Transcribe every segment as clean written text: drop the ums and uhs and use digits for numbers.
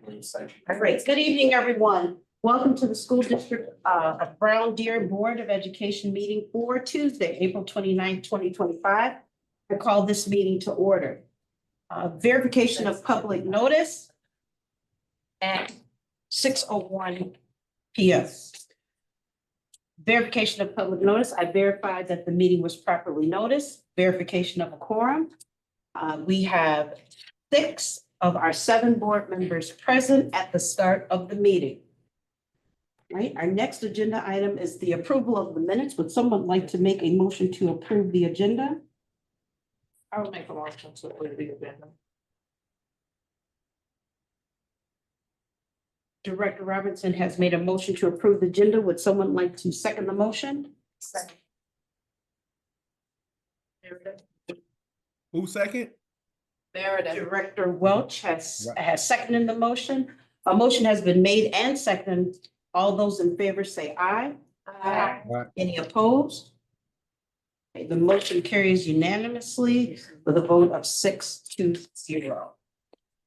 Great. Good evening, everyone. Welcome to the School District of Brown Deer Board of Education meeting for Tuesday, April 29th, 2025. I call this meeting to order. Verification of public notice at 6:01 p.m. Verification of public notice. I verified that the meeting was properly noticed. Verification of a quorum. We have 6 of our 7 board members present at the start of the meeting. Right, our next agenda item is the approval of the minutes. Would someone like to make a motion to approve the agenda? I will make a motion to approve the agenda. Director Robinson has made a motion to approve the agenda. Would someone like to second the motion? Second. Who second? Meredith. Director Welch has seconded the motion. A motion has been made and seconded. All those in favor say aye. Aye. Any opposed? Okay, the motion carries unanimously with a vote of 6-0.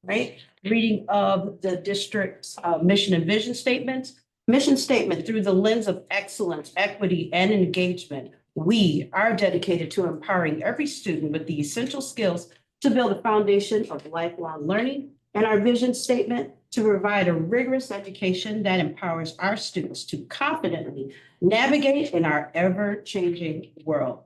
Right, reading of the district's mission and vision statements. Mission statement: through the lens of excellence, equity, and engagement, we are dedicated to empowering every student with the essential skills to build a foundation of lifelong learning. And our vision statement: to provide a rigorous education that empowers our students to confidently navigate in our ever-changing world.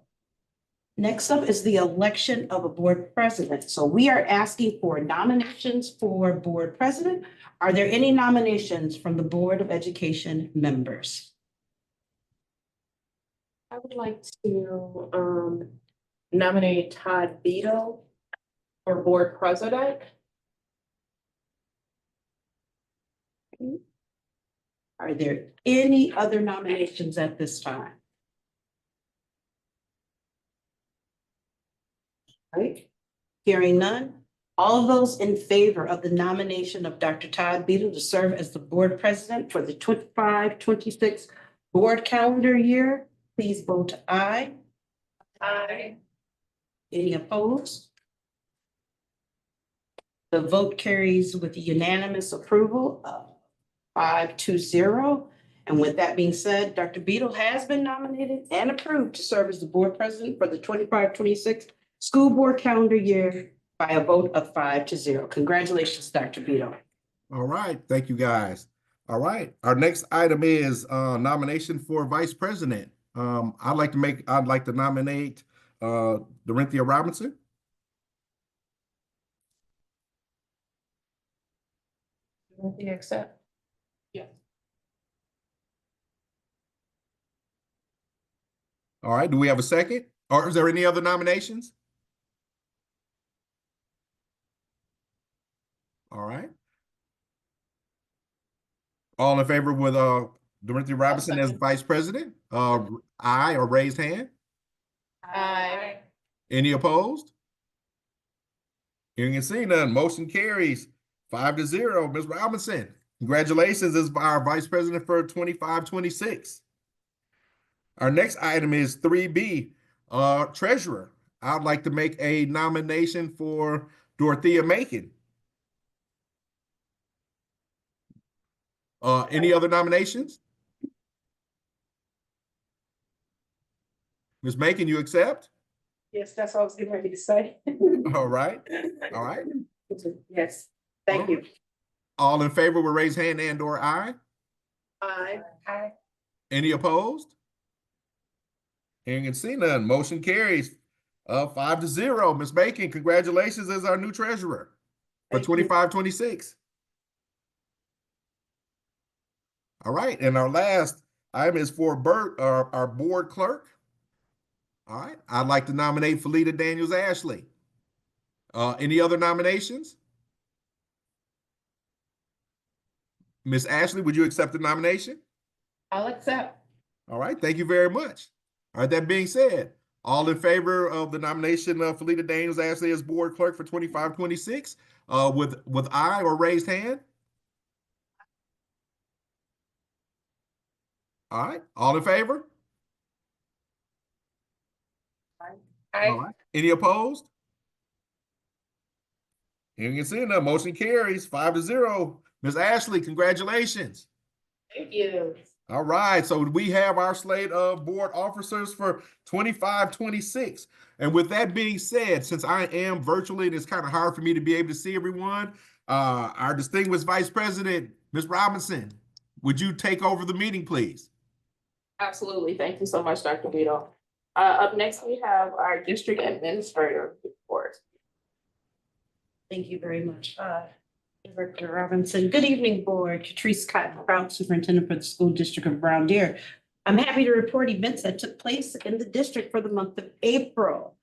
Next up is the election of a board president. So we are asking for nominations for board president. Are there any nominations from the Board of Education members? I would like to nominate Todd Beadle for board president. Are there any other nominations at this time? Right, hearing none. All of those in favor of the nomination of Dr. Todd Beadle to serve as the board president for the 25-26 board calendar year, please vote aye. Aye. Any opposed? The vote carries with unanimous approval of 5-0. And with that being said, Dr. Beadle has been nominated and approved to serve as the board president for the 25-26 school board calendar year by a vote of 5-0. Congratulations, Dr. Beadle. All right, thank you guys. All right, our next item is nomination for vice president. I'd like to nominate Dorinthia Robinson. Do you accept? Yes. All right, do we have a second? Or is there any other nominations? All right. All in favor with Dorinthia Robinson as vice president? Aye or raised hand? Aye. Any opposed? Hearing and seeing none, motion carries 5-0. Ms. Robinson, congratulations as our vice president for 25-26. Our next item is 3B, treasurer. I'd like to make a nomination for Dorothea Macon. Any other nominations? Ms. Macon, you accept? Yes, that's what I was getting ready to say. All right. All right. Yes, thank you. All in favor will raise hand and or aye. Aye. Aye. Any opposed? Hearing and seeing none, motion carries 5-0. Ms. Macon, congratulations as our new treasurer for 25-26. All right, and our last item is for Bert, our board clerk. All right, I'd like to nominate Felita Daniels Ashley. Any other nominations? Ms. Ashley, would you accept the nomination? I'll accept. All right, thank you very much. All right, that being said, all in favor of the nomination of Felita Daniels Ashley as board clerk for 25-26, with aye or raised hand? All right, all in favor? Aye. All right. Any opposed? Hearing and seeing none, motion carries 5-0. Ms. Ashley, congratulations. Thank you. All right, so we have our slate of board officers for 25-26. And with that being said, since I am virtually and it's kind of hard for me to be able to see everyone, our distinguished Vice President, Ms. Robinson, would you take over the meeting, please? Absolutely. Thank you so much, Dr. Vito. Up next, we have our district administrator report. Thank you very much, Director Robinson. Good evening, Board. Catrice Cotton, proud Superintendent for the School District of Brown Deer. I'm happy to report events that took place in the district for the month of April.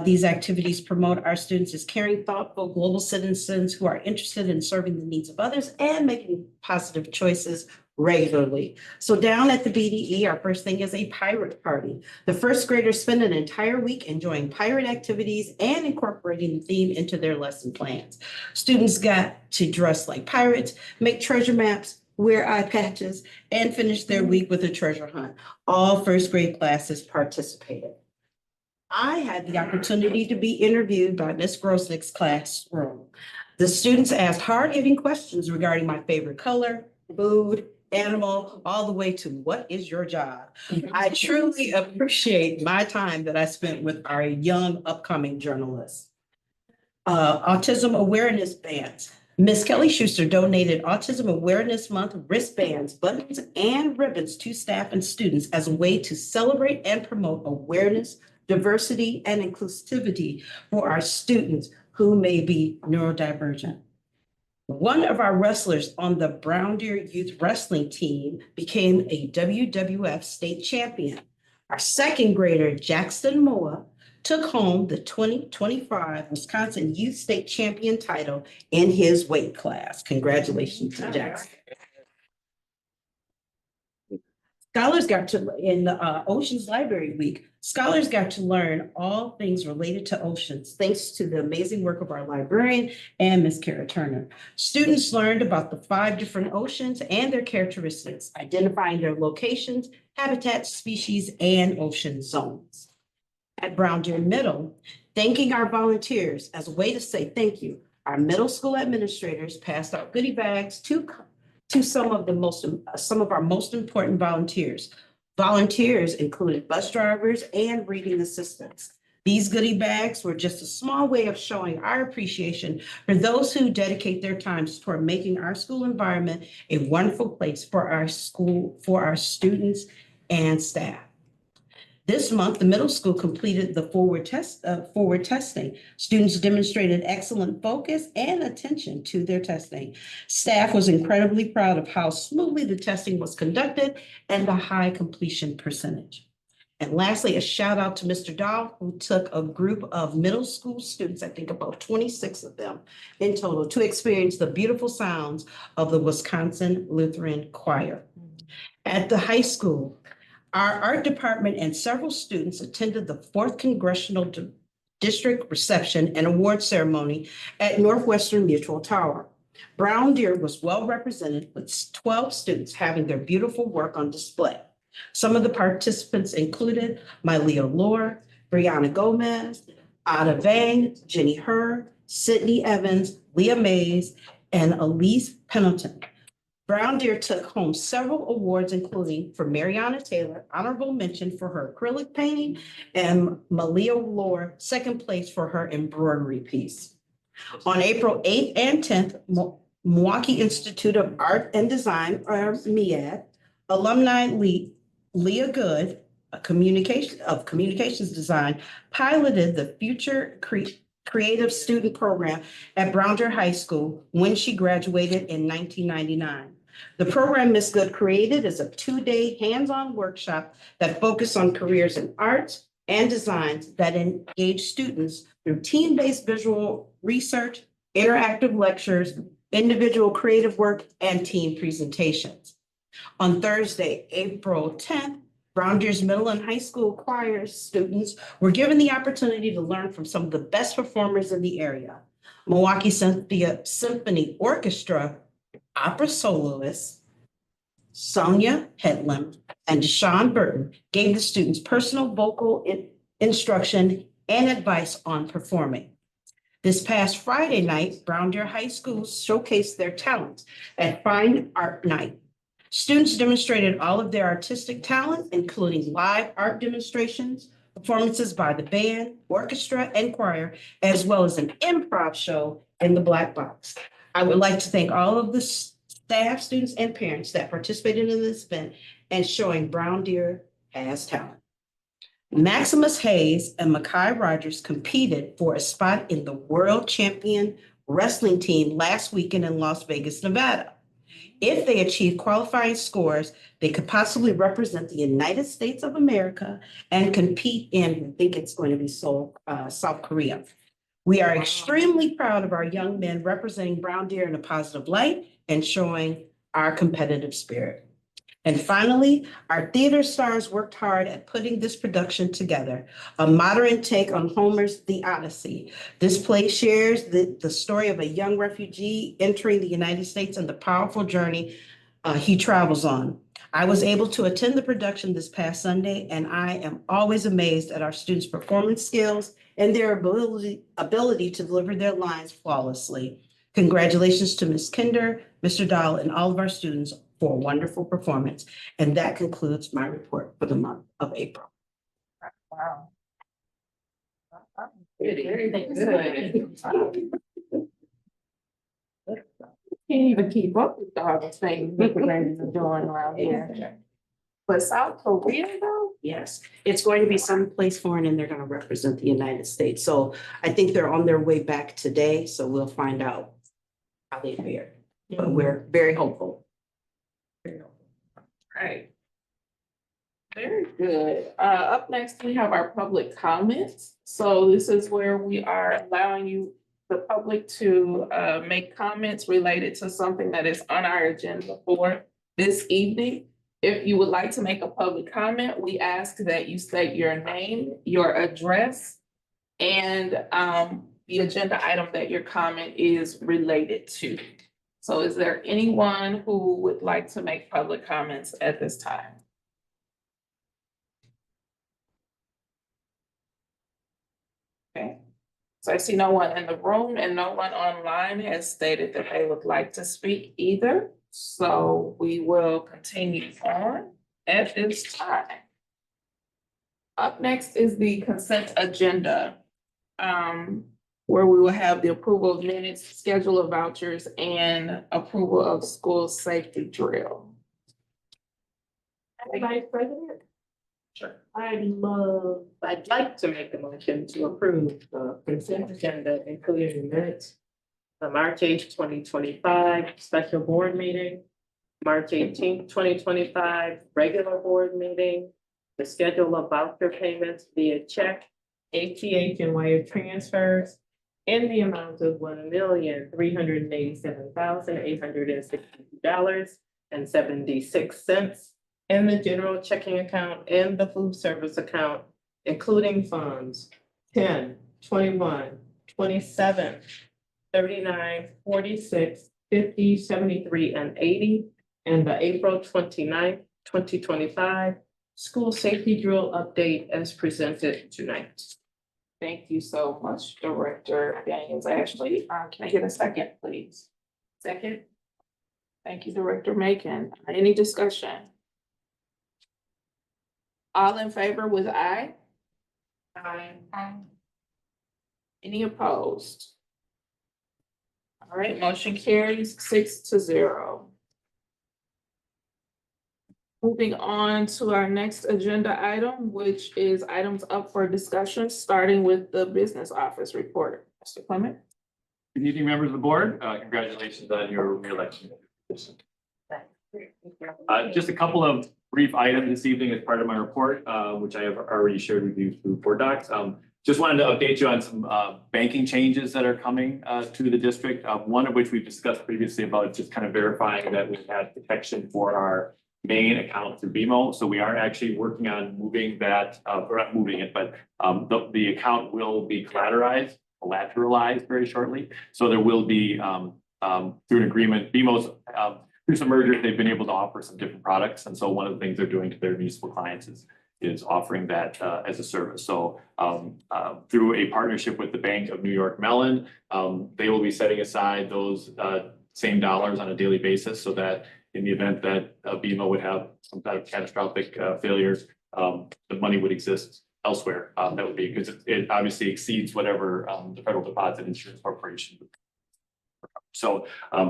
These activities promote our students as caring, thoughtful, global citizens who are interested in serving the needs of others and making positive choices regularly. So down at the BDE, our first thing is a pirate party. The first graders spend an entire week enjoying pirate activities and incorporating the theme into their lesson plans. Students got to dress like pirates, make treasure maps, wear eye patches, and finish their week with a treasure hunt. All first grade classes participated. I had the opportunity to be interviewed by Ms. Grosnick's classroom. The students asked hard-hitting questions regarding my favorite color, food, animal, all the way to what is your job? I truly appreciate my time that I spent with our young upcoming journalists. Autism awareness bands. Ms. Kelly Schuster donated Autism Awareness Month wristbands, buttons, and ribbons to staff and students as a way to celebrate and promote awareness, diversity, and inclusivity for our students who may be neurodivergent. One of our wrestlers on the Brown Deer Youth Wrestling team became a WWF state champion. Our second grader, Jackson Moa, took home the 2025 Wisconsin Youth State Champion title in his weight class. Congratulations to Jackson. Scholars got to, in Oceans Library Week, scholars got to learn all things related to oceans, thanks to the amazing work of our librarian and Ms. Kara Turner. Students learned about the 5 different oceans and their characteristics, identifying their locations, habitats, species, and ocean zones. At Brown Deer Middle, thanking our volunteers as a way to say thank you, our middle school administrators passed out goodie bags to some of our most important volunteers. Volunteers included bus drivers and reading assistants. These goodie bags were just a small way of showing our appreciation for those who dedicate their times toward making our school environment a wonderful place for our school, for our students and staff. This month, the middle school completed the forward testing. Students demonstrated excellent focus and attention to their testing. Staff was incredibly proud of how smoothly the testing was conducted and the high completion percentage. And lastly, a shout out to Mr. Dahl, who took a group of middle school students, I think about 26 of them in total, to experience the beautiful sounds of the Wisconsin Lutheran Choir. At the high school, our art department and several students attended the 4th Congressional District reception and award ceremony at Northwestern Mutual Tower. Brown Deer was well represented with 12 students having their beautiful work on display. Some of the participants included Mylea Lohr, Brianna Gomez, Ada Vang, Jenny Hur, Sydney Evans, Leah Mays, and Elise Pendleton. Brown Deer took home several awards, including for Mariana Taylor, honorable mention for her acrylic painting, and Mylea Lohr, second place for her embroidery piece. On April 8th and 10th, Milwaukee Institute of Art and Design, or MEAD, alumni Leah Good, communications design, piloted the Future Creative Student Program at Brown Deer High School when she graduated in 1999. The program Ms. Good created is a 2-day hands-on workshop that focused on careers in arts and designs that engage students through team-based visual research, interactive lectures, individual creative work, and team presentations. On Thursday, April 10th, Brown Deer's middle and high school choir students were given the opportunity to learn from some of the best performers in the area. Milwaukee Symphony Orchestra opera soloist Sonia Hedlund and Deshaun Burton gave the students personal vocal instruction and advice on performing. This past Friday night, Brown Deer High School showcased their talents at Fine Art Night. Students demonstrated all of their artistic talent, including live art demonstrations, performances by the band, orchestra, and choir, as well as an improv show in the Black Box. I would like to thank all of the staff, students, and parents that participated in this event and showing Brown Deer has talent. Maximus Hayes and Makai Rogers competed for a spot in the world champion wrestling team last weekend in Las Vegas, Nevada. If they achieve qualifying scores, they could possibly represent the United States of America and compete in, I think it's going to be South Korea. We are extremely proud of our young men representing Brown Deer in a positive light and showing our competitive spirit. And finally, our theater stars worked hard at putting this production together, a modern take on Homer's The Odyssey. This play shares the story of a young refugee entering the United States and the powerful journey he travels on. I was able to attend the production this past Sunday, and I am always amazed at our students' performance skills and their ability to deliver their lines flawlessly. Congratulations to Ms. Kinder, Mr. Dahl, and all of our students for a wonderful performance. And that concludes my report for the month of April. Wow. Very good. Can't even keep up with all the things that the ladies are doing around here. But South Korea though? Yes, it's going to be someplace foreign and they're going to represent the United States. So I think they're on their way back today. So we'll find out how they fare. But we're very hopeful. Right. Very good. Up next, we have our public comments. So this is where we are allowing you, the public, to make comments related to something that is on our agenda for this evening. If you would like to make a public comment, we ask that you state your name, your address, and the agenda item that your comment is related to. So is there anyone who would like to make public comments at this time? Okay, so I see no one in the room and no one online has stated that they would like to speak either. So we will continue on at this time. Up next is the consent agenda, where we will have the approval of minutes, schedule of vouchers, and approval of school safety drill. Vice President? Sure. I'd like to make a motion to approve the consent agenda, including the minutes, the March 8th, 2025 special board meeting, March 18th, 2025 regular board meeting, the schedule of voucher payments via check, ACH and wire transfers in the amount of $1,387,862.76 in the general checking account and the food service account, including funds 10, 21, 27, 39, 46, 50, 73, and 80, and the April 29th, 2025 school safety drill update as presented tonight. Thank you so much, Director Daniels Ashley. Can I get a second, please? Second. Thank you, Director Macon. Any discussion? All in favor with aye? Aye. Any opposed? All right, motion carries 6-0. Moving on to our next agenda item, which is items up for discussion, starting with the business office report. Mr. Clement? Good evening, members of the board. Congratulations on your reelection. Just a couple of brief items this evening as part of my report, which I have already shared with you through board docs. Just wanted to update you on some banking changes that are coming to the district. One of which we've discussed previously about just kind of verifying that we've had protection for our main account through BMO. So we are actually working on moving that, or not moving it, but the account will be collateralized very shortly. So there will be through an agreement, BMO's through some mergers, they've been able to offer some different products. And so one of the things they're doing to their municipal clients is is offering that as a service. So through a partnership with the Bank of New York Mellon, they will be setting aside those same dollars on a daily basis so that in the event that BMO would have some kind of catastrophic failures, the money would exist elsewhere. That would be because it obviously exceeds whatever the Federal Deposit Insurance Corporation would. So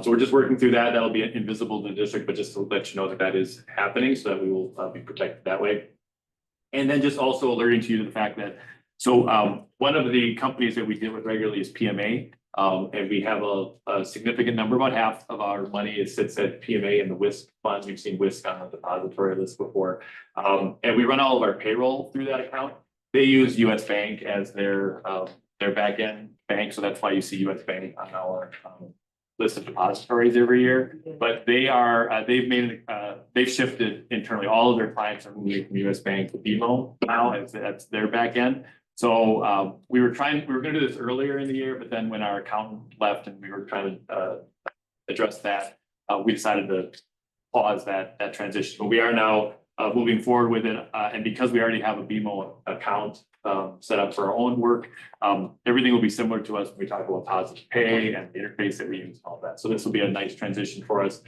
we're just working through that. That'll be invisible to the district, but just to let you know that that is happening so that we will be protected that way. And then just also alerting to you to the fact that, so one of the companies that we deal with regularly is PMA. And we have a significant number, about half of our money sits at PMA in the WISC fund. We've seen WISC on the depository list before. And we run all of our payroll through that account. They use US Bank as their back end bank. So that's why you see US Bank on our list of depositories every year. But they are, they've shifted internally. All of their clients are moving from US Bank to BMO now as that's their back end. So we were gonna do this earlier in the year, but then when our accountant left and we were trying to address that, we decided to pause that transition. But we are now moving forward with it. And because we already have a BMO account set up for our own work, everything will be similar to us when we talk about positive pay and the interface that we use and all that. So this will be a nice transition for us.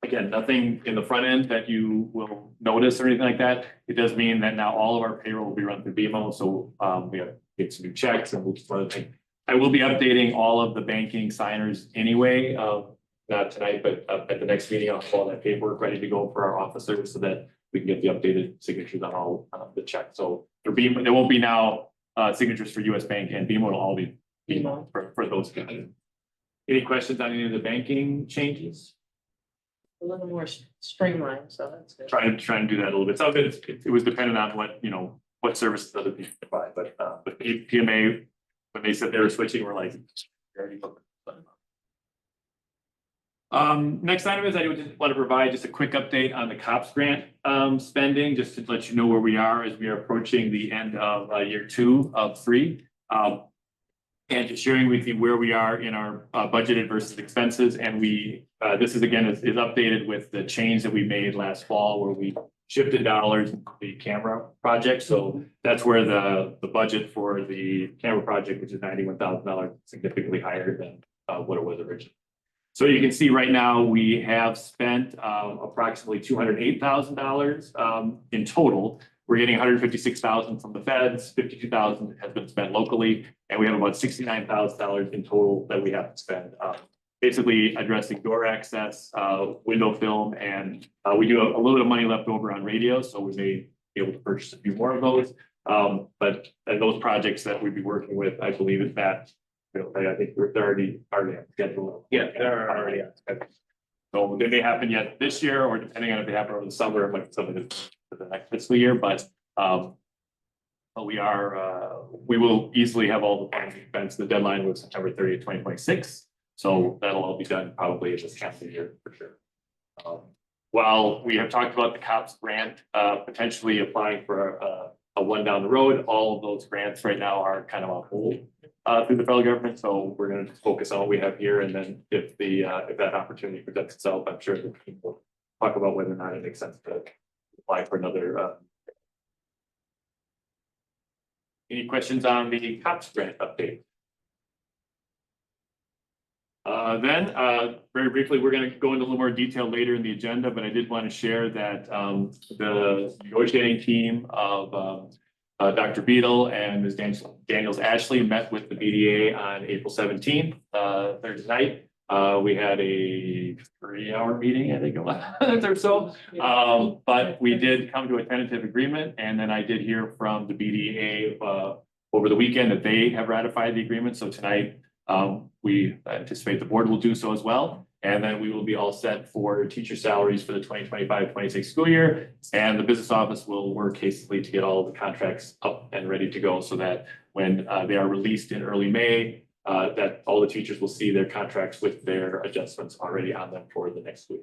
Again, nothing in the front end that you will notice or anything like that. It does mean that now all of our payroll will be run through BMO. So we have to get some new checks and we'll just run things. I will be updating all of the banking signers anyway, not tonight, but at the next meeting, I'll have all that paperwork ready to go for our officers so that we can get the updated signatures on all the checks. So there won't be now signatures for US Bank and BMO will all be BMO for those guys. Any questions on any of the banking changes? A little more streamlined, so that's good. Trying to do that a little bit. Some of it was dependent on what services other people provide, but PMA, when they said they were switching, we're like. Next item is I just want to provide just a quick update on the COPS grant spending, just to let you know where we are as we are approaching the end of year 2 of 3. And just sharing with you where we are in our budgeted versus expenses. And this is again is updated with the change that we made last fall where we shifted dollars into the camera project. So that's where the budget for the camera project, which is $91,000, significantly higher than what it was originally. So you can see right now we have spent approximately $208,000 in total. We're getting $156,000 from the feds, $52,000 has been spent locally, and we have about $69,000 in total that we have to spend. Basically addressing door access, window film, and we do a little bit of money left over on radio, so we may be able to purchase a few more of those. But those projects that we'd be working with, I believe is that, I think they're already on schedule. Yeah, they're already on schedule. So they may happen yet this year, or depending on if they happen over the summer, it might be something for the next fiscal year, but we will easily have all the funds expense. The deadline was September 30th, 2026. So that'll all be done probably this calendar year for sure. While we have talked about the COPS grant, potentially applying for a one down the road, all of those grants right now are kind of on hold through the federal government. So we're going to focus on what we have here. And then if that opportunity presents itself, I'm sure the team will talk about whether or not it makes sense to apply for another. Any questions on the COPS grant update? Then very briefly, we're going to go into a little more detail later in the agenda, but I did want to share that the negotiating team of Dr. Beadle and Ms. Daniels Ashley met with the BDA on April 17th, Thursday night. We had a 3-hour meeting, I think it was, or so. But we did come to a tentative agreement, and then I did hear from the BDA over the weekend that they have ratified the agreement. So tonight, we anticipate the board will do so as well. And then we will be all set for teacher salaries for the 2025-26 school year. And the business office will work hastily to get all of the contracts up and ready to go so that when they are released in early May, that all the teachers will see their contracts with their adjustments already on them for the next week.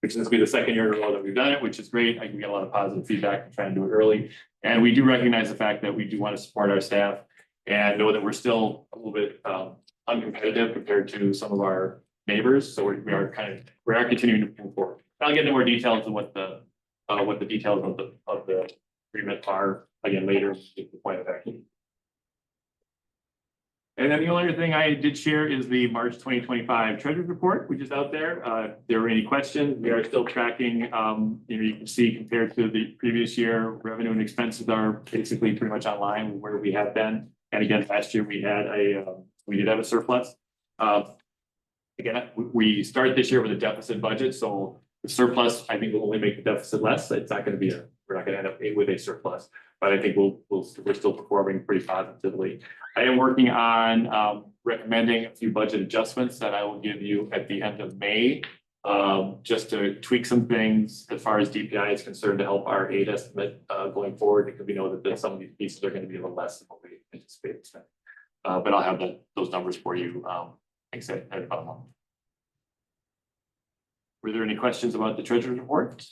Which is going to be the second year in a row that we've done it, which is great. I can get a lot of positive feedback from trying to do it early. And we do recognize the fact that we do want to support our staff and know that we're still a little bit uncompetitive compared to some of our neighbors. So we are continuing to move forward. I'll get into more details of what the what the details of the agreement are again later, at the point of action. And then the only other thing I did share is the March 2025 Treasury Report, which is out there. If there were any questions, we are still tracking, you can see compared to the previous year, revenue and expenses are basically pretty much online with where we have been. And again, last year we had we did have a surplus. Again, we started this year with a deficit budget, so the surplus, I think, will only make the deficit less. It's not going to be we're not going to end up with a surplus, but I think we're still performing pretty positively. I am working on recommending a few budget adjustments that I will give you at the end of May, just to tweak some things as far as DPI is concerned to help our aid estimate going forward, because we know that some of these pieces are going to be a little less than what we anticipated. But I'll have those numbers for you, like I said, at about a month. Were there any questions about the treasurer's report?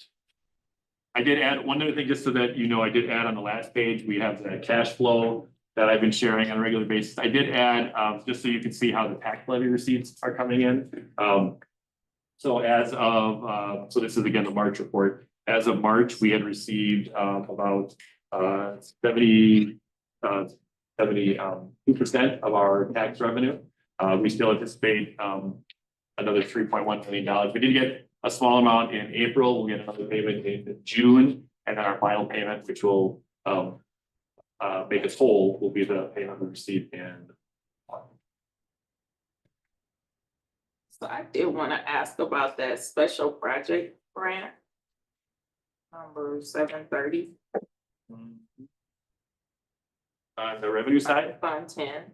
I did add one other thing, just so that you know, I did add on the last page, we have the cash flow that I've been sharing on a regular basis. I did add, just so you can see how the tax levy receipts are coming in. So as of, so this is again the March report. As of March, we had received about 72% of our tax revenue. We still anticipate another $3.1 million. We did get a small amount in April. We'll get another payment in June, and then our final payment, which will make us whole, will be the payment we received in. So I did want to ask about that special project grant. Number 730. On the revenue side, Fund 10.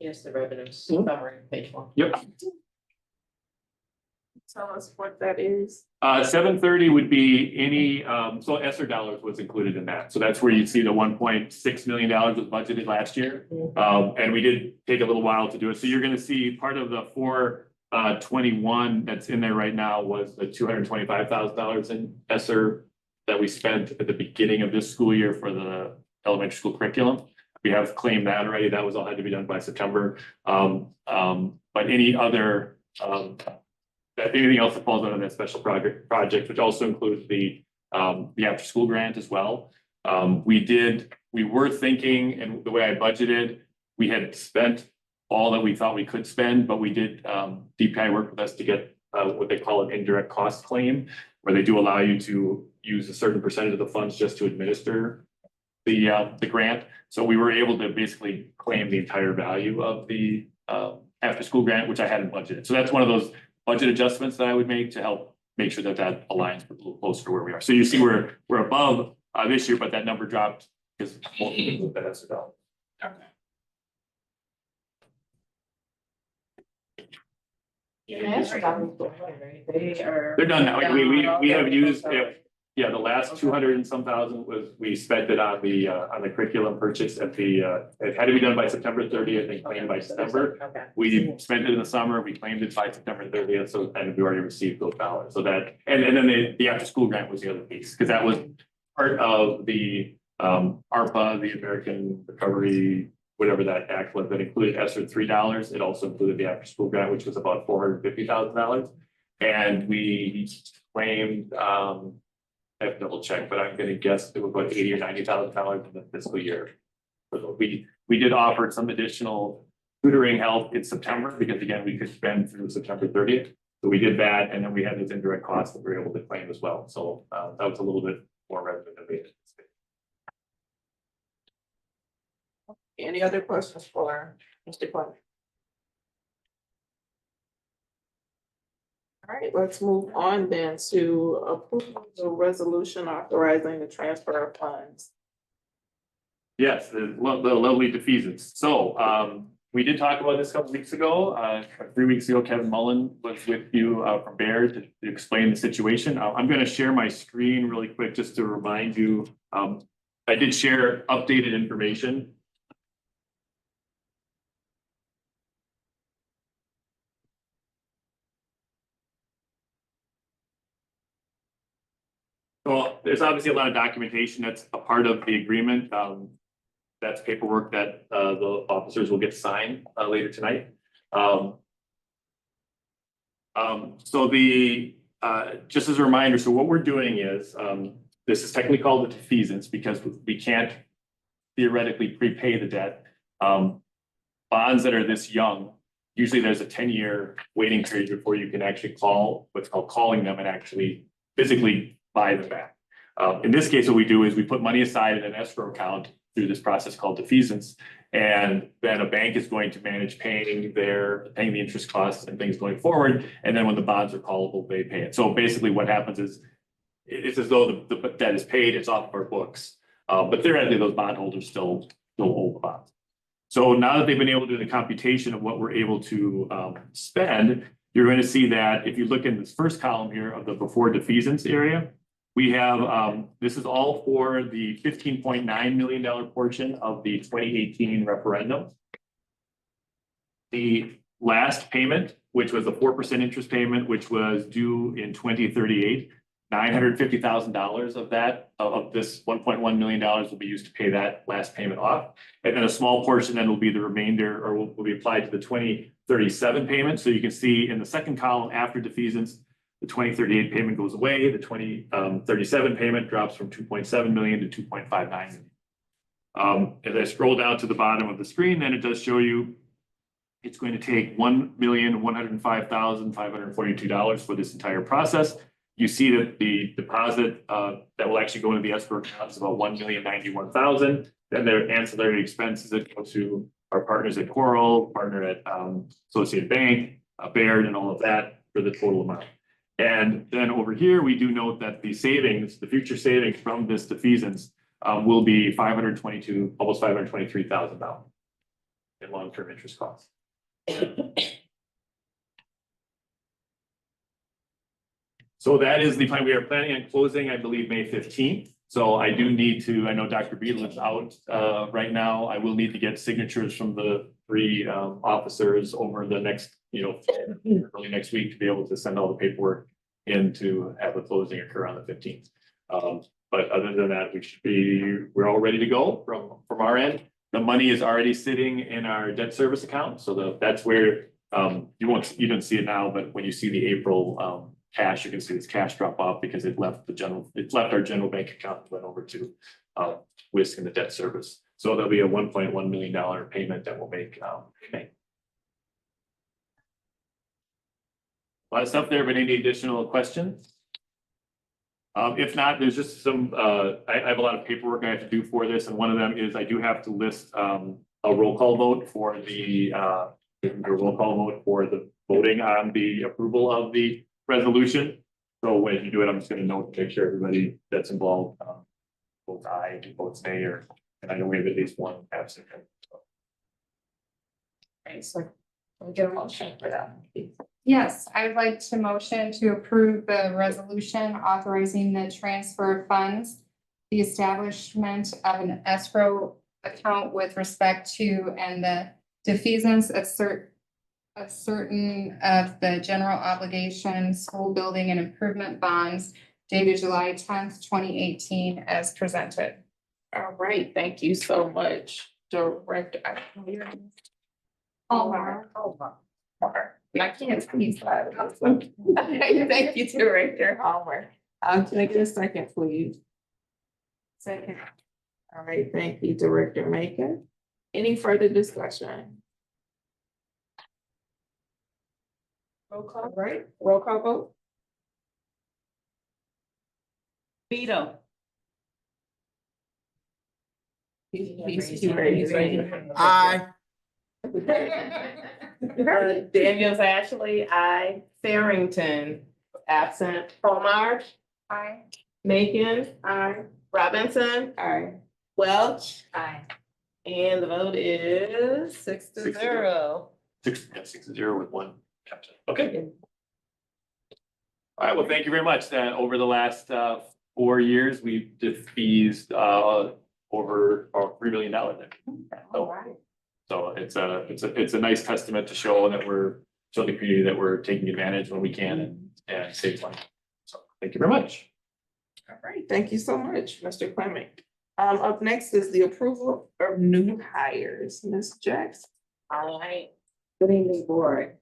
Yes, the revenue summary, page 1. yep. Tell us what that is. 730 would be any, so ESSER dollars was included in that. So that's where you see the $1.6 million was budgeted last year. And we did take a little while to do it. So you're going to see part of the 421 that's in there right now was the $225,000 in ESSER that we spent at the beginning of this school year for the elementary school curriculum. We have claimed that already. That was all had to be done by September. But any other, anything else that falls under that special project, which also includes the after school grant as well. We were thinking, and the way I budgeted, we had spent all that we thought we could spend, but we did, DPI worked with us to get what they call an indirect cost claim, where they do allow you to use a certain percentage of the funds just to administer the grant. So we were able to basically claim the entire value of the after school grant, which I hadn't budgeted. So that's one of those budget adjustments that I would make to help make sure that that aligns a little closer to where we are. So you see we're above this year, but that number dropped because that has to go. Okay. They're They're done now. Like, we have used, yeah, the last 200 and some thousand was, we spent it on the curriculum purchase at it had to be done by September 30th and claimed by September. Okay. We spent it in the summer, we claimed it by September 30th, so, and we already received those dollars. So that, and then the after school grant was the other piece, because that was part of the ARPA, the American Recovery, whatever that act was, that included ESSER $3. It also included the after school grant, which was about $450,000. And we claimed, I have to double check, but I'm gonna guess it was about $80,000 or $90,000 in the fiscal year. We did offer some additional tutoring help in September, because again, we could spend through September 30th. So we did that, and then we had those indirect costs that we were able to claim as well. So that was a little bit more revenue than we anticipated. Any other questions for Mr. Clark? All right, let's move on then to approve the resolution authorizing the transfer of funds. Yes, the lovely defeasance. So we did talk about this a couple weeks ago. 3 weeks ago, Kevin Mullen was with you from Baird to explain the situation. I'm going to share my screen really quick just to remind you. I did share updated information. Well, there's obviously a lot of documentation that's a part of the agreement. That's paperwork that the officers will get signed later tonight. So the just as a reminder, so what we're doing is, this is technically called the defeasance because we can't theoretically prepay the debt. Bonds that are this young, usually there's a 10-year waiting period before you can actually call, what's called calling them and actually physically buy them back. In this case, what we do is we put money aside in an escrow account through this process called defeasance. And then a bank is going to manage paying the interest costs and things going forward. And then when the bonds are callable, they pay it. So basically what happens is it's as though the debt is paid, it's off our books. But theoretically, those bondholders still owe the bonds. So now that they've been able to do the computation of what we're able to spend, you're going to see that if you look in this first column here of the before defeasance area, we have, this is all for the $15.9 million portion of the 2018 referendum. The last payment, which was the 4% interest payment, which was due in 2038, $950,000 of that, of this $1.1 million will be used to pay that last payment off. And then a small portion then will be the remainder, or will be applied to the 2037 payment. So you can see in the second column after defeasance, the 2038 payment goes away. The 2037 payment drops from 2.7 million to 2.59 million. As I scroll down to the bottom of the screen, then it does show you it's going to take $1,105,542 for this entire process. You see that the deposit that will actually go into the escrow account is about $1,091,000. Then there are ancillary expenses that go to our partners at Coral, partner at Associated Bank, Baird, and all of that for the total amount. And then over here, we do note that the savings, the future savings from this defeasance will be almost $523,000 in long-term interest costs. So that is the plan. We are planning on closing, I believe, May 15th. So I do need to, I know Dr. Beadle is out right now. I will need to get signatures from the three officers over the next, early next week to be able to send all the paperwork in to have the closing occur on the 15th. But other than that, we're all ready to go from our end. The money is already sitting in our debt service account. So that's where you don't see it now, but when you see the April cash, you can see this cash drop off because it left our general bank account and went over to WISC and the debt service. So there'll be a $1.1 million payment that we'll make. A lot of stuff there, but any additional questions? If not, there's just some, I have a lot of paperwork I have to do for this. And one of them is I do have to list a roll call vote for the voting on the approval of the resolution. So when you do it, I'm just going to note to make sure everybody that's involved votes aye, votes nay, and I know we have at least one absent. Okay, so can we get a motion for that? Yes, I would like to motion to approve the resolution authorizing the transfer of funds, the establishment of an escrow account with respect to, and the defeasance of certain of the general obligation school building and improvement bonds dated July 10th, 2018 as presented. All right, thank you so much, Director. Hallmark. I can't speak. Thank you, Director Hallmark. Can I get a second, please? Second. All right, thank you, Director Macon. Any further discussion? Roll call, right? Roll call vote? Vito. He's raising. Aye. Daniels Ashley, I, Farrington, absent, Hallmark, Aye. Macon, I, Robinson, Aye. Welch, Aye. and the vote is 6-0. 6-0 with one absent. Okay. All right, well, thank you very much. Over the last 4 years, we've defeased over $3 million there. So it's a nice testament to show that we're showing the community that we're taking advantage when we can and save money. So thank you very much. All right, thank you so much, Mr. Clement. Up next is the approval of new hires, Ms. Jackson. All right, good evening, board.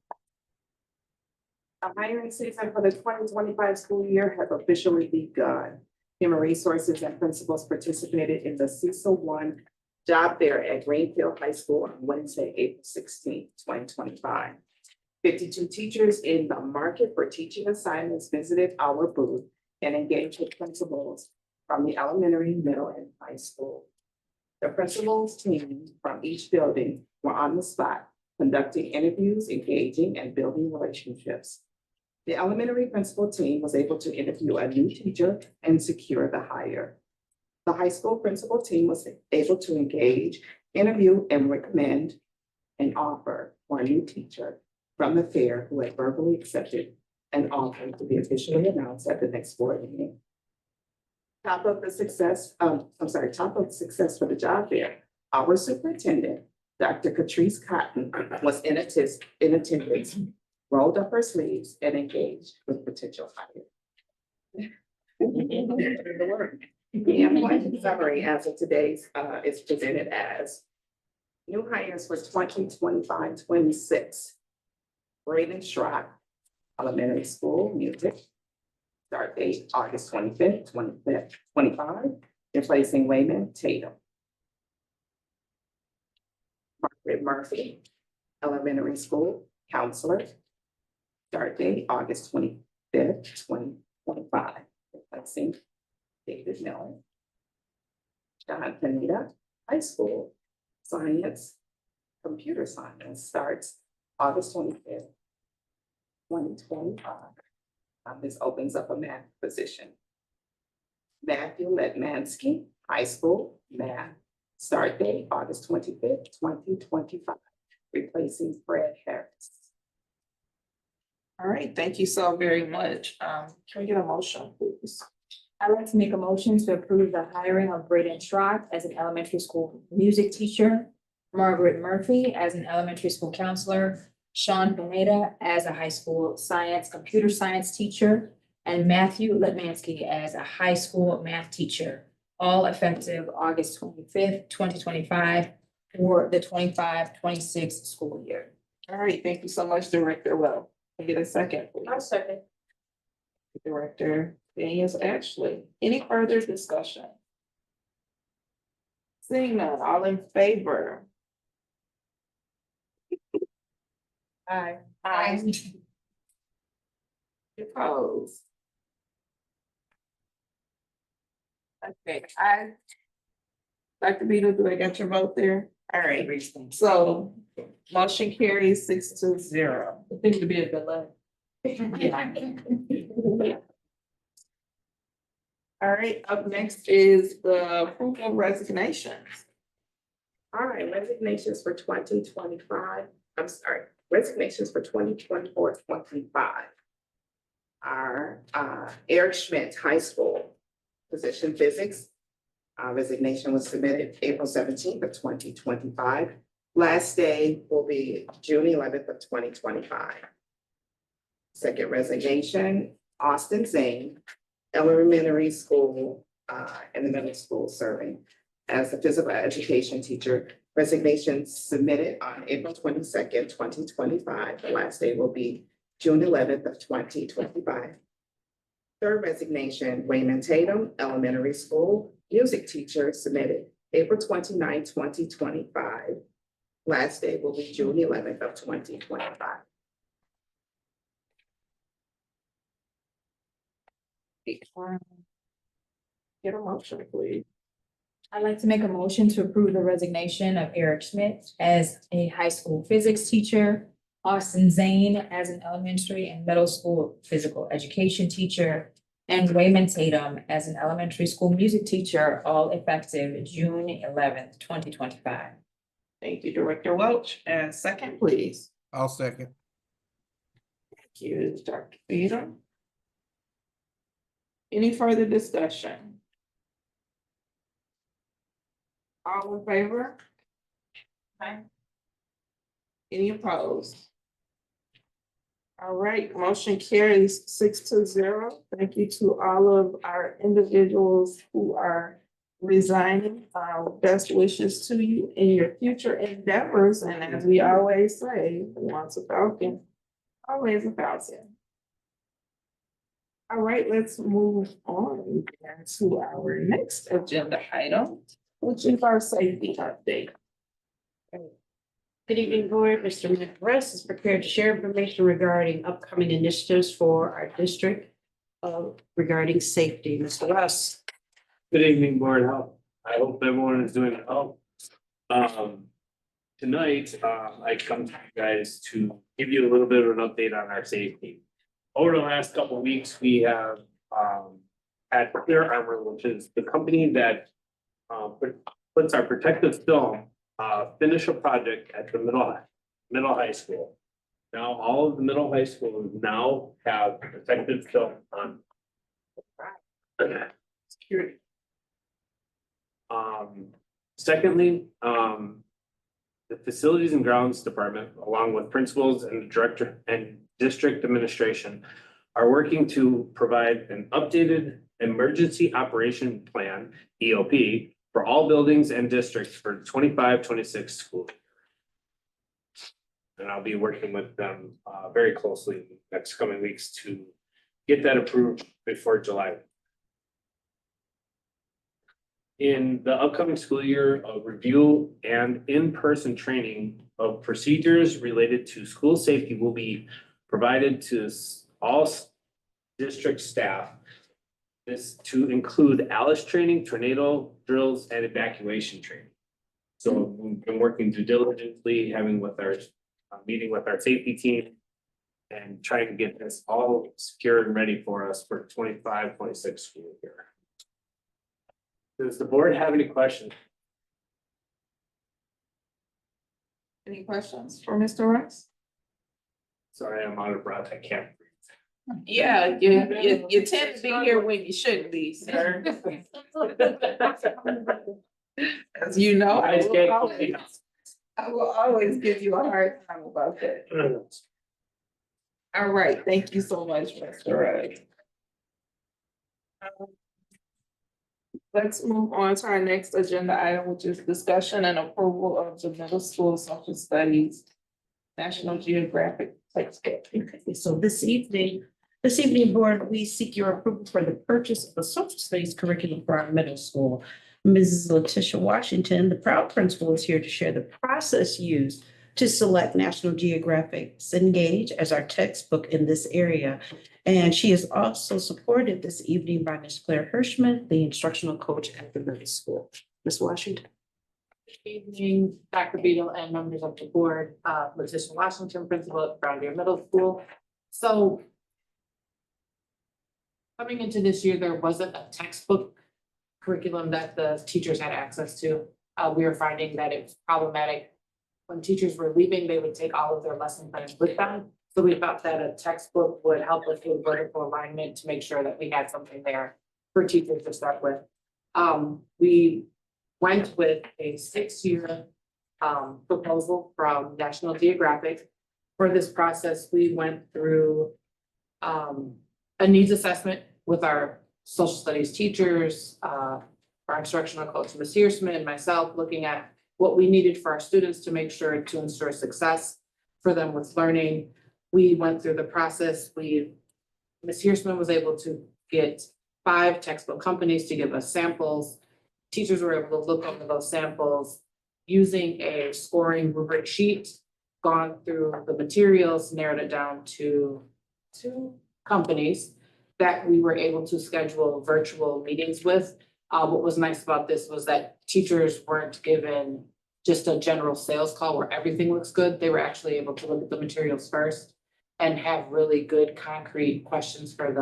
The hiring season for the 2025 school year has officially begun. Human Resources and principals participated in the CISA one job fair at Greenfield High School on Wednesday, April 16, 2025. 52 teachers in the market for teaching assignments visited our booth and engaged with principals from the elementary, middle, and high school. The principals team from each building were on the spot, conducting interviews, engaging, and building relationships. The elementary principal team was able to interview a new teacher and secure the hire. The high school principal team was able to engage, interview, and recommend an offer for a new teacher from the fair who had verbally accepted an offer to be officially announced at the next board meeting. Top of success for the job fair, our superintendent, Dr. Catrice Cotton, was in attendance, rolled up her sleeves and engaged with potential hire. The employment summary as of today's is presented as new hires for 2025-26. Braden Schrock, elementary school, music. Start date August 25th, 25, replacing Wayman Tatum. Margaret Murphy, elementary school, counselor. Start date August 25th, 2025, replacing David Miller. John Pineda, high school, science, computer science, starts August 25th, 2025. This opens up a math position. Matthew Letmansky, high school, math, start date August 25th, 2025, replacing Fred Harris. All right, thank you so very much. Can we get a motion, please? I'd like to make a motion to approve the hiring of Braden Schrock as an elementary school music teacher, Margaret Murphy as an elementary school counselor, Sean Pineda as a high school science, computer science teacher, and Matthew Letmansky as a high school math teacher, all effective August 25th, 2025 for the 25-26 school year. All right, thank you so much, Director Well. Can I get a second, please? I'll second. Director Daniels Ashley. Any further discussion? Seeing none, all in favor? Aye. Aye. Opposed? Okay, Dr. Beadle, do I get your vote there? All right, so motion carries 6-0. It seems to be a delay. All right, up next is the approval of resignations. All right, resignations for 2025, resignations for 2024-25 are Eric Schmidt, high school, position physics. Resignation was submitted April 17th of 2025. Last day will be June 11th of 2025. Second resignation, Austin Zane, elementary school and the middle school serving as a physical education teacher. Resignation submitted on April 22nd, 2025. The last day will be June 11th of 2025. Third resignation, Wayman Tatum, elementary school music teacher, submitted April 29, 2025. Last day will be June 11th of 2025. Get a motion, please. I'd like to make a motion to approve the resignation of Eric Schmidt as a high school physics teacher, Austin Zane as an elementary and middle school physical education teacher, and Wayman Tatum as an elementary school music teacher, all effective June 11th, 2025. Thank you, Director Welch. And second, please. I'll second. Thank you, Dr. Beadle. Any further discussion? All in favor? Aye. Any opposed? All right, motion carries 6-0. Thank you to all of our individuals who are resigning. Our best wishes to you in your future endeavors. And as we always say, once a falcon, always a falcon. All right, let's move on to our next agenda item, which is our safety update. Good evening, board. Mr. Nick Russ is prepared to share information regarding upcoming initiatives for our district regarding safety. Mr. Russ. Good evening, board. I hope everyone is doing well. Tonight, I come to you guys to give you a little bit of an update on our safety. Over the last couple of weeks, we have had Clear Armor, which is the company that puts our protective film, finish a project at the middle high school. Now, all of the middle high schools now have protective film on. Security. Secondly, the Facilities and Grounds Department, along with principals and the director and district administration, are working to provide an updated emergency operation plan, EOP, for all buildings and districts for 25-26 school year. And I'll be working with them very closely in the next coming weeks to get that approved before July. In the upcoming school year, a review and in-person training of procedures related to school safety will be provided to all district staff. This to include ALICE training, tornado drills, and evacuation training. So we've been working due diligently, having with our meeting with our safety team and trying to get this all secure and ready for us for 25-26 school year. Does the board have any questions? Any questions for Mr. Russ? Sorry, I'm out of breath. I can't breathe. Yeah, you tend to be here when you shouldn't be, sir. As you know, I will always give you a hard time about that. All right, thank you so much, Mr. Russ. Let's move on to our next agenda item, which is discussion and approval of the middle school social studies National Geographic textbook. Okay, so this evening, board, we seek your approval for the purchase of a social studies curriculum for our middle school. Mrs. Letitia Washington, the proud principal, is here to share the process used to select National Geographic's Engage as our textbook in this area. And she is also supported this evening by Ms. Claire Hirschman, the instructional coach at the middle school. Ms. Washington. Good evening, Dr. Beadle and members of the board, Letitia Washington, principal at Brown Deer Middle School. So coming into this year, there wasn't a textbook curriculum that the teachers had access to. We were finding that it was problematic. When teachers were leaving, they would take all of their lesson plans with them. So we thought that a textbook would help us with vertical alignment to make sure that we had something there for teachers to start with. We went with a 6-year proposal from National Geographic. For this process, we went through a needs assessment with our social studies teachers, our instructional coach, Ms. Hirschman, and myself, looking at what we needed for our students to make sure to ensure success for them with learning. We went through the process. Ms. Hirschman was able to get 5 textbook companies to give us samples. Teachers were able to look over those samples using a scoring rubric sheet, gone through the materials, narrowed it down to 2 companies that we were able to schedule virtual meetings with. What was nice about this was that teachers weren't given just a general sales call where everything looks good. They were actually able to look at the materials first and have really good concrete questions for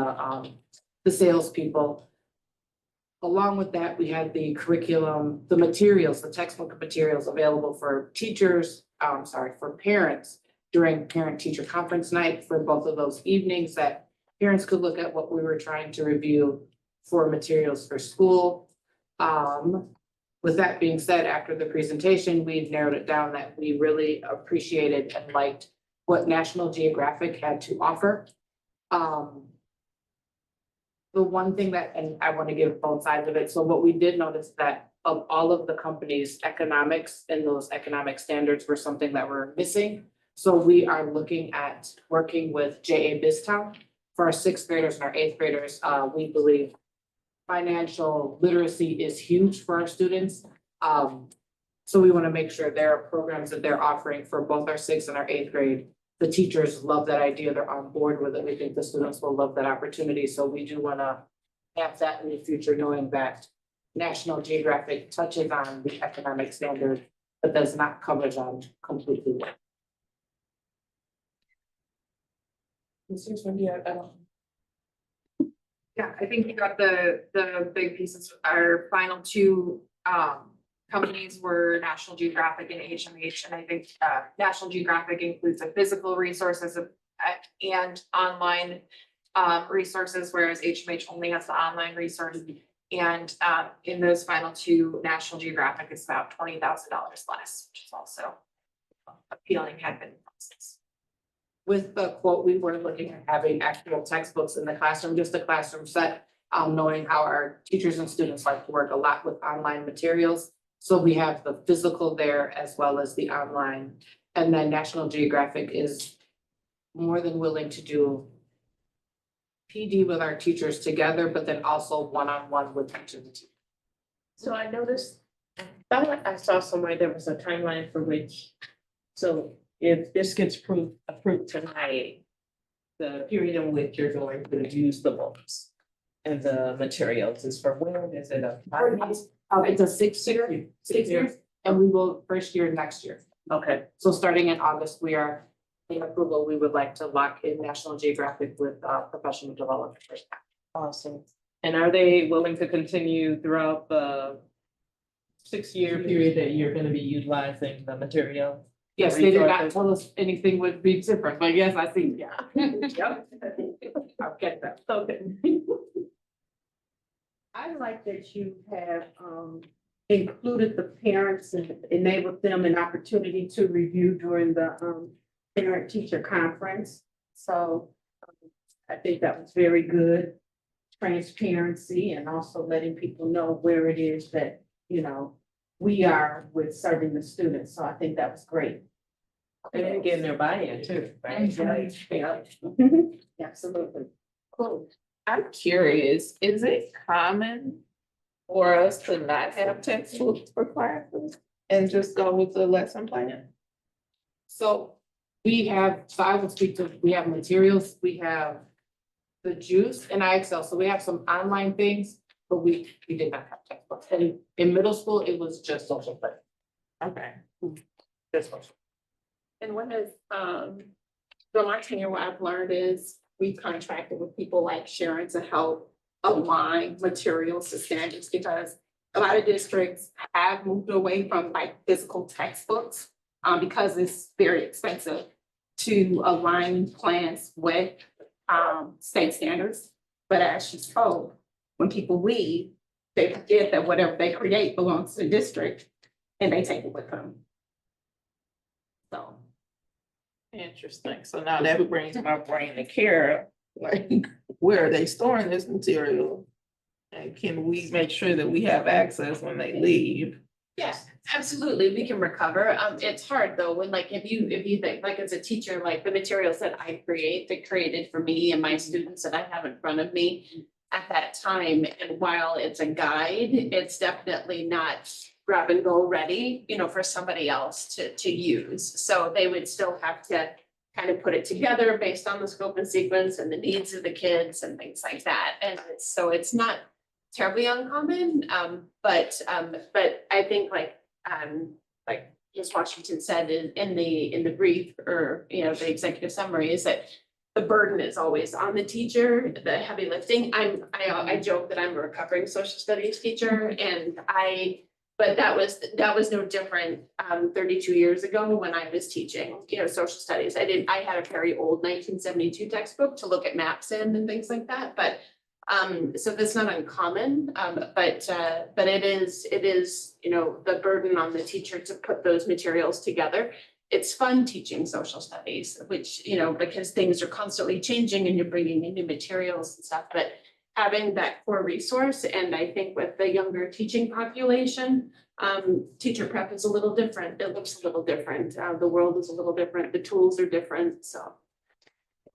the salespeople. Along with that, we had the curriculum, the materials, the textbook materials available for teachers, for parents during parent-teacher conference night for both of those evenings that parents could look at what we were trying to review for materials for school. With that being said, after the presentation, we've narrowed it down that we really appreciated and liked what National Geographic had to offer. The one thing that, and I want to give both sides of it, so what we did notice that of all of the companies' economics and those economic standards were something that were missing. So we are looking at working with JA Biztown for our sixth graders and our eighth graders, we believe financial literacy is huge for our students. So we want to make sure there are programs that they're offering for both our sixth and our eighth grade. The teachers love that idea. They're on board with it. We think the students will love that opportunity. So we do want to have that in the future, knowing that National Geographic touches on the economic standard, but does not cover them completely. Yeah, I think you got the big pieces. Our final two companies were National Geographic and HMH. And I think National Geographic includes the physical resources and online resources, whereas HMH only has the online resource. And in those final two, National Geographic is about $20,000 less, which is also appealing headwind process. With the quote, we were looking at having actual textbooks in the classroom, just a classroom set, knowing how our teachers and students like to work a lot with online materials. So we have the physical there as well as the online. And then National Geographic is more than willing to do PD with our teachers together, but then also one-on-one with each of the teachers. So I noticed, I thought like I saw somewhere there was a timeline for which, so if this gets approved tonight, the period in which you're going to use the books and the materials is for when? Is it a? It's a 6 year, 6 years, and we will first year next year. Okay, So starting in August, we are in approval. We would like to lock in National Geographic with professional development. awesome. And are they willing to continue throughout the 6-year period that you're gonna be utilizing the material? Yes, they did not tell us anything would be different, but yes, I think, yeah. Yep. I'll get that. Okay. I like that you have included the parents and enabled them an opportunity to review during the parent-teacher conference. So I think that was very good. Transparency and also letting people know where it is that, you know, we are with serving the students. So I think that was great. And then getting their buy-in too, right? Yeah. Absolutely. Cool. I'm curious, is it common for us to not have textbooks for classes and just go with the lesson plan? So we have, so I will speak to, we have materials, we have the juice and IXL, so we have some online things, but we did not have textbooks. And in middle school, it was just social studies. Okay. Just social. And one is, from my tenure, what I've learned is we contracted with people like Sharon to help align materials to standards because a lot of districts have moved away from like physical textbooks because it's very expensive to align plans with state standards. But as she's told, when people leave, they forget that whatever they create belongs to the district and they take it with them. So. Interesting. So now that brings my brain to care, like, where are they storing this material? And can we make sure that we have access when they leave? Yes, absolutely, we can recover. It's hard though, when like, if you think, like as a teacher, like the materials that I create, they created for me and my students that I have in front of me at that time. And while it's a guide, it's definitely not grab and go ready, you know, for somebody else to use. So they would still have to kind of put it together based on the scope and sequence and the needs of the kids and things like that. And so it's not terribly uncommon, but I think like Ms. Washington said in the brief, or you know, the executive summary, is that the burden is always on the teacher, the heavy lifting. I joke that I'm a recovering social studies teacher, but that was no different 32 years ago when I was teaching, you know, social studies. I had a very old 1972 textbook to look at maps in and things like that, but so that's not uncommon, but it is, you know, the burden on the teacher to put those materials together. It's fun teaching social studies, which, you know, because things are constantly changing and you're bringing in new materials and stuff, but having that core resource, and I think with the younger teaching population, teacher prep is a little different. It looks a little different. The world is a little different. The tools are different, so.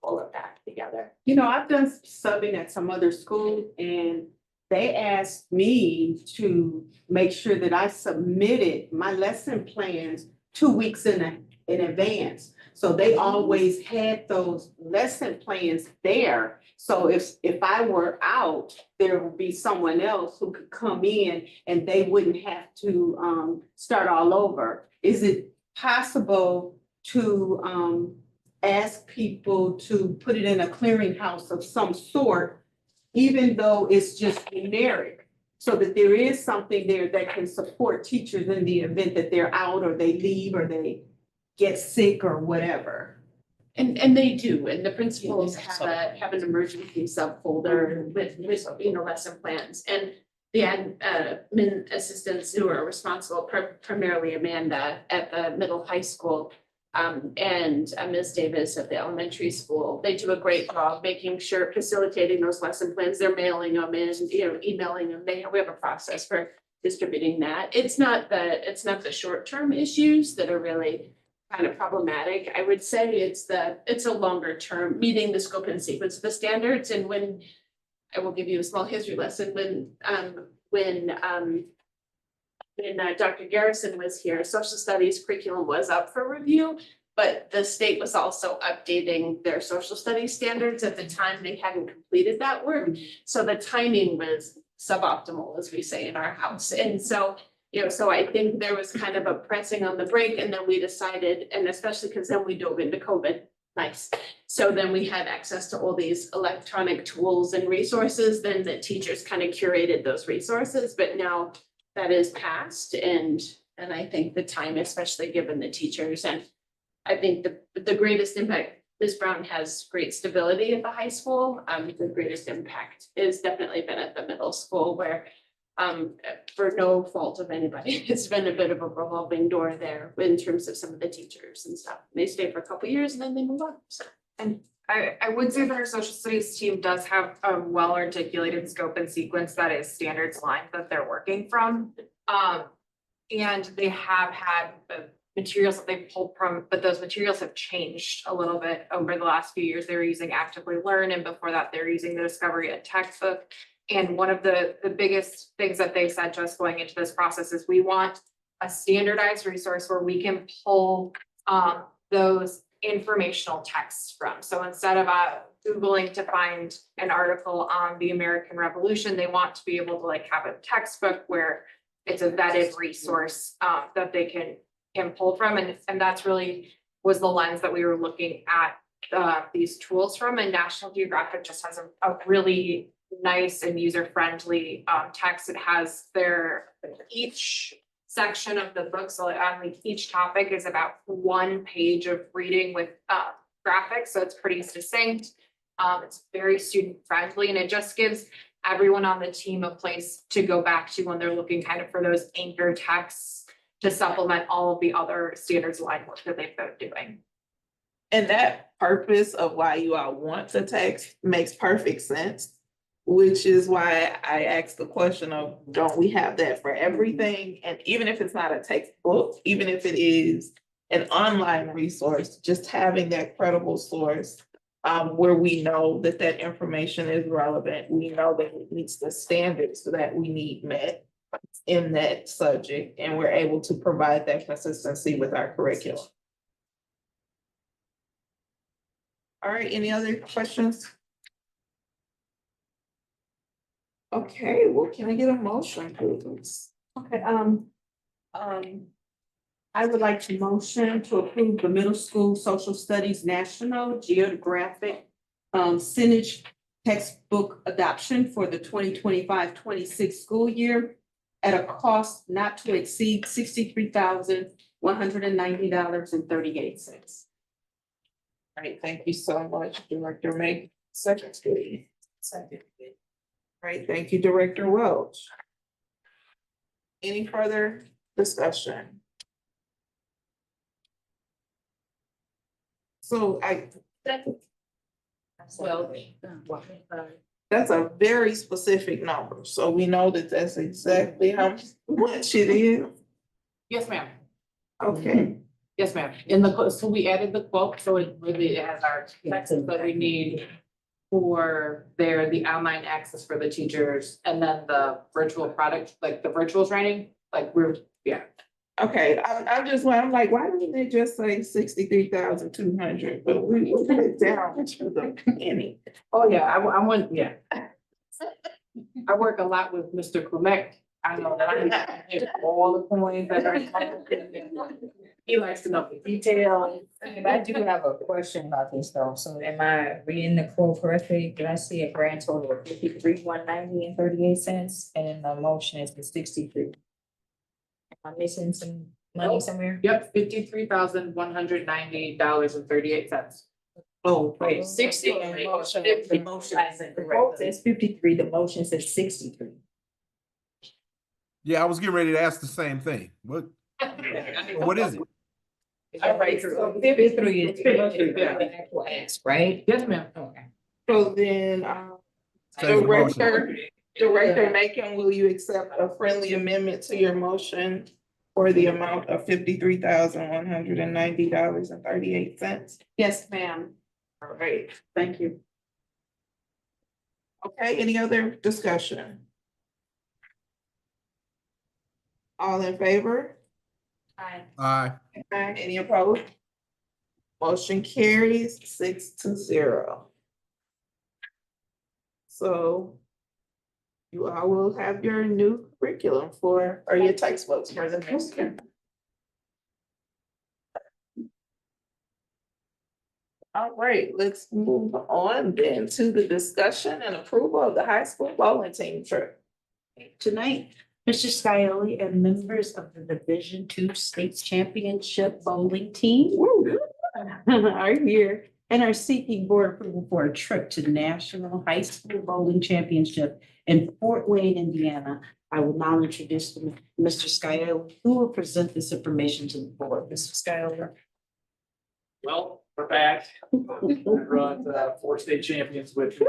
all of that together. You know, I've done subbing at some other schools and they asked me to make sure that I submitted my lesson plans 2 weeks in advance. So they always had those lesson plans there. So if I were out, there would be someone else who could come in and they wouldn't have to start all over. Is it possible to ask people to put it in a clearinghouse of some sort, even though it's just generic, so that there is something there that can support teachers in the event that they're out or they leave or they get sick or whatever? And they do, and the principals have an emergency subfolder with, you know, lesson plans. And the admin assistants who are responsible, primarily Amanda at the middle high school, and Ms. Davis at the elementary school, they do a great job making sure, facilitating those lesson plans. They're mailing them in, you know, emailing them. We have a process for distributing that. It's not the short-term issues that are really kind of problematic. I would say it's a longer term, meeting the scope and sequence of the standards. And when, I will give you a small history lesson, when Dr. Garrison was here, social studies curriculum was up for review, but the state was also updating their social studies standards at the time. They hadn't completed that work. So the timing was suboptimal, as we say in our house. And so, you know, so I think there was kind of a pressing on the brake, and then we decided, and especially because then we dove into COVID, nice. So then we had access to all these electronic tools and resources, then the teachers kind of curated those resources, but now that is past, and I think the time, especially given the teachers, and I think the greatest impact, Ms. Brown has great stability at the high school. The greatest impact is definitely been at the middle school, where for no fault of anybody, it's been a bit of a revolving door there in terms of some of the teachers and stuff. They stay for a couple years and then they move on. So. And I would say that our social studies team does have a well-articulated scope and sequence that is standards aligned that they're working from. And they have had the materials that they pulled from, but those materials have changed a little bit over the last few years. They were using Actively Learn, and before that, they're using the Discovery Ed textbook. And one of the biggest things that they said to us going into this process is we want a standardized resource where we can pull those informational texts from. So instead of Googling to find an article on the American Revolution, they want to be able to like have a textbook where it's a vetted resource that they can pull from. And that's really was the lens that we were looking at these tools from. And National Geographic just has a really nice and user-friendly text. It has each section of the book, so like each topic is about 1 page of reading with graphics, so it's pretty succinct. It's very student-friendly, and it just gives everyone on the team a place to go back to when they're looking kind of for those anchor texts to supplement all of the other standards aligned work that they've been doing. And that purpose of why you all want the text makes perfect sense, which is why I asked the question of, don't we have that for everything? And even if it's not a textbook, even if it is an online resource, just having that credible source where we know that that information is relevant, we know that it meets the standards that we need met in that subject, and we're able to provide that consistency with our curriculum. All right, any other questions? Okay, well, can I get a motion, please? Okay, I would like to motion to approve the middle school social studies national geographic signage textbook adoption for the 2025-26 school year at a cost not to exceed $63,190.38. All right, thank you so much, Director May. Secretary. Second. All right, thank you, Director Welch. Any further discussion? So that's a very specific number, so we know that that's exactly how much it is. Yes, ma'am. Okay, Yes, ma'am. In the, so we added the quote, so it really has our texts that we need for the online access for the teachers and then the virtual product, like the virtual training, like yeah. Okay, I'm just, I'm like, why didn't they just say 63,200? But we put it down to the penny. Oh, yeah, I want, yeah. I work a lot with Mr. Clement. I know that I hit all the coins that are. He likes to know the details. And I do have a question about this though. So am I reading the quote correctly? Did I see a grand total of 53,190.38 and the motion is the 63? Am I missing some money somewhere? Yep, $53,190.38. Oh, Wait, 60. The motion isn't The correct. Quote says 53, the motion says 63. Yeah, I was getting ready to ask the same thing. What is it? All right, so 53 is Yeah. the actual ask, right? Yes, ma'am. Okay. So then, Change the motion. Director Macon, will you accept a friendly amendment to your motion for the amount of $53,190.38? Yes, ma'am. All right, Thank you. okay, any other discussion? All in favor? Aye. Aye. Any opposed? Motion carries 6-0. So you all will have your new curriculum or your textbooks for the next year. All right, let's move on then to the discussion and approval of the high school bowling team trip. Tonight, Mr. Scioli and members of the Division II State Championship Bowling Team are here and are seeking board approval for a trip to the National High School Bowling Championship in Fort Wayne, Indiana. I will now introduce Mr. Scioli, who will present this information to the board. Mr. Scioli. Well, we're back. I brought 4 state champions with me.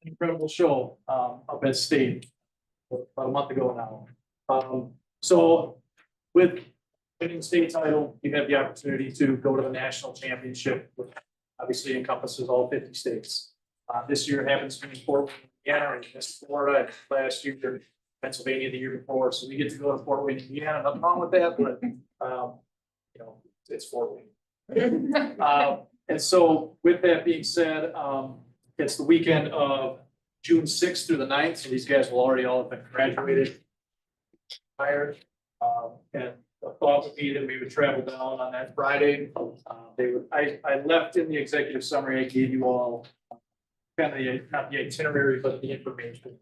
Incredible show up at state about a month ago now. So with winning state title, you have the opportunity to go to the national championship, which obviously encompasses all 50 states. This year happens to be Fort Wayne, Indiana, and Florida, and last year Pennsylvania the year before. So we get to go to Fort Wayne, Indiana. Nothing wrong with that, but you know, it's Fort Wayne. And so with that being said, it's the weekend of June 6th through the 9th, so these guys will already all have been graduated. Hired, and the thought would be that we would travel down on that Friday. I left in the executive summary, I gave you all kind of not the itinerary, but the information.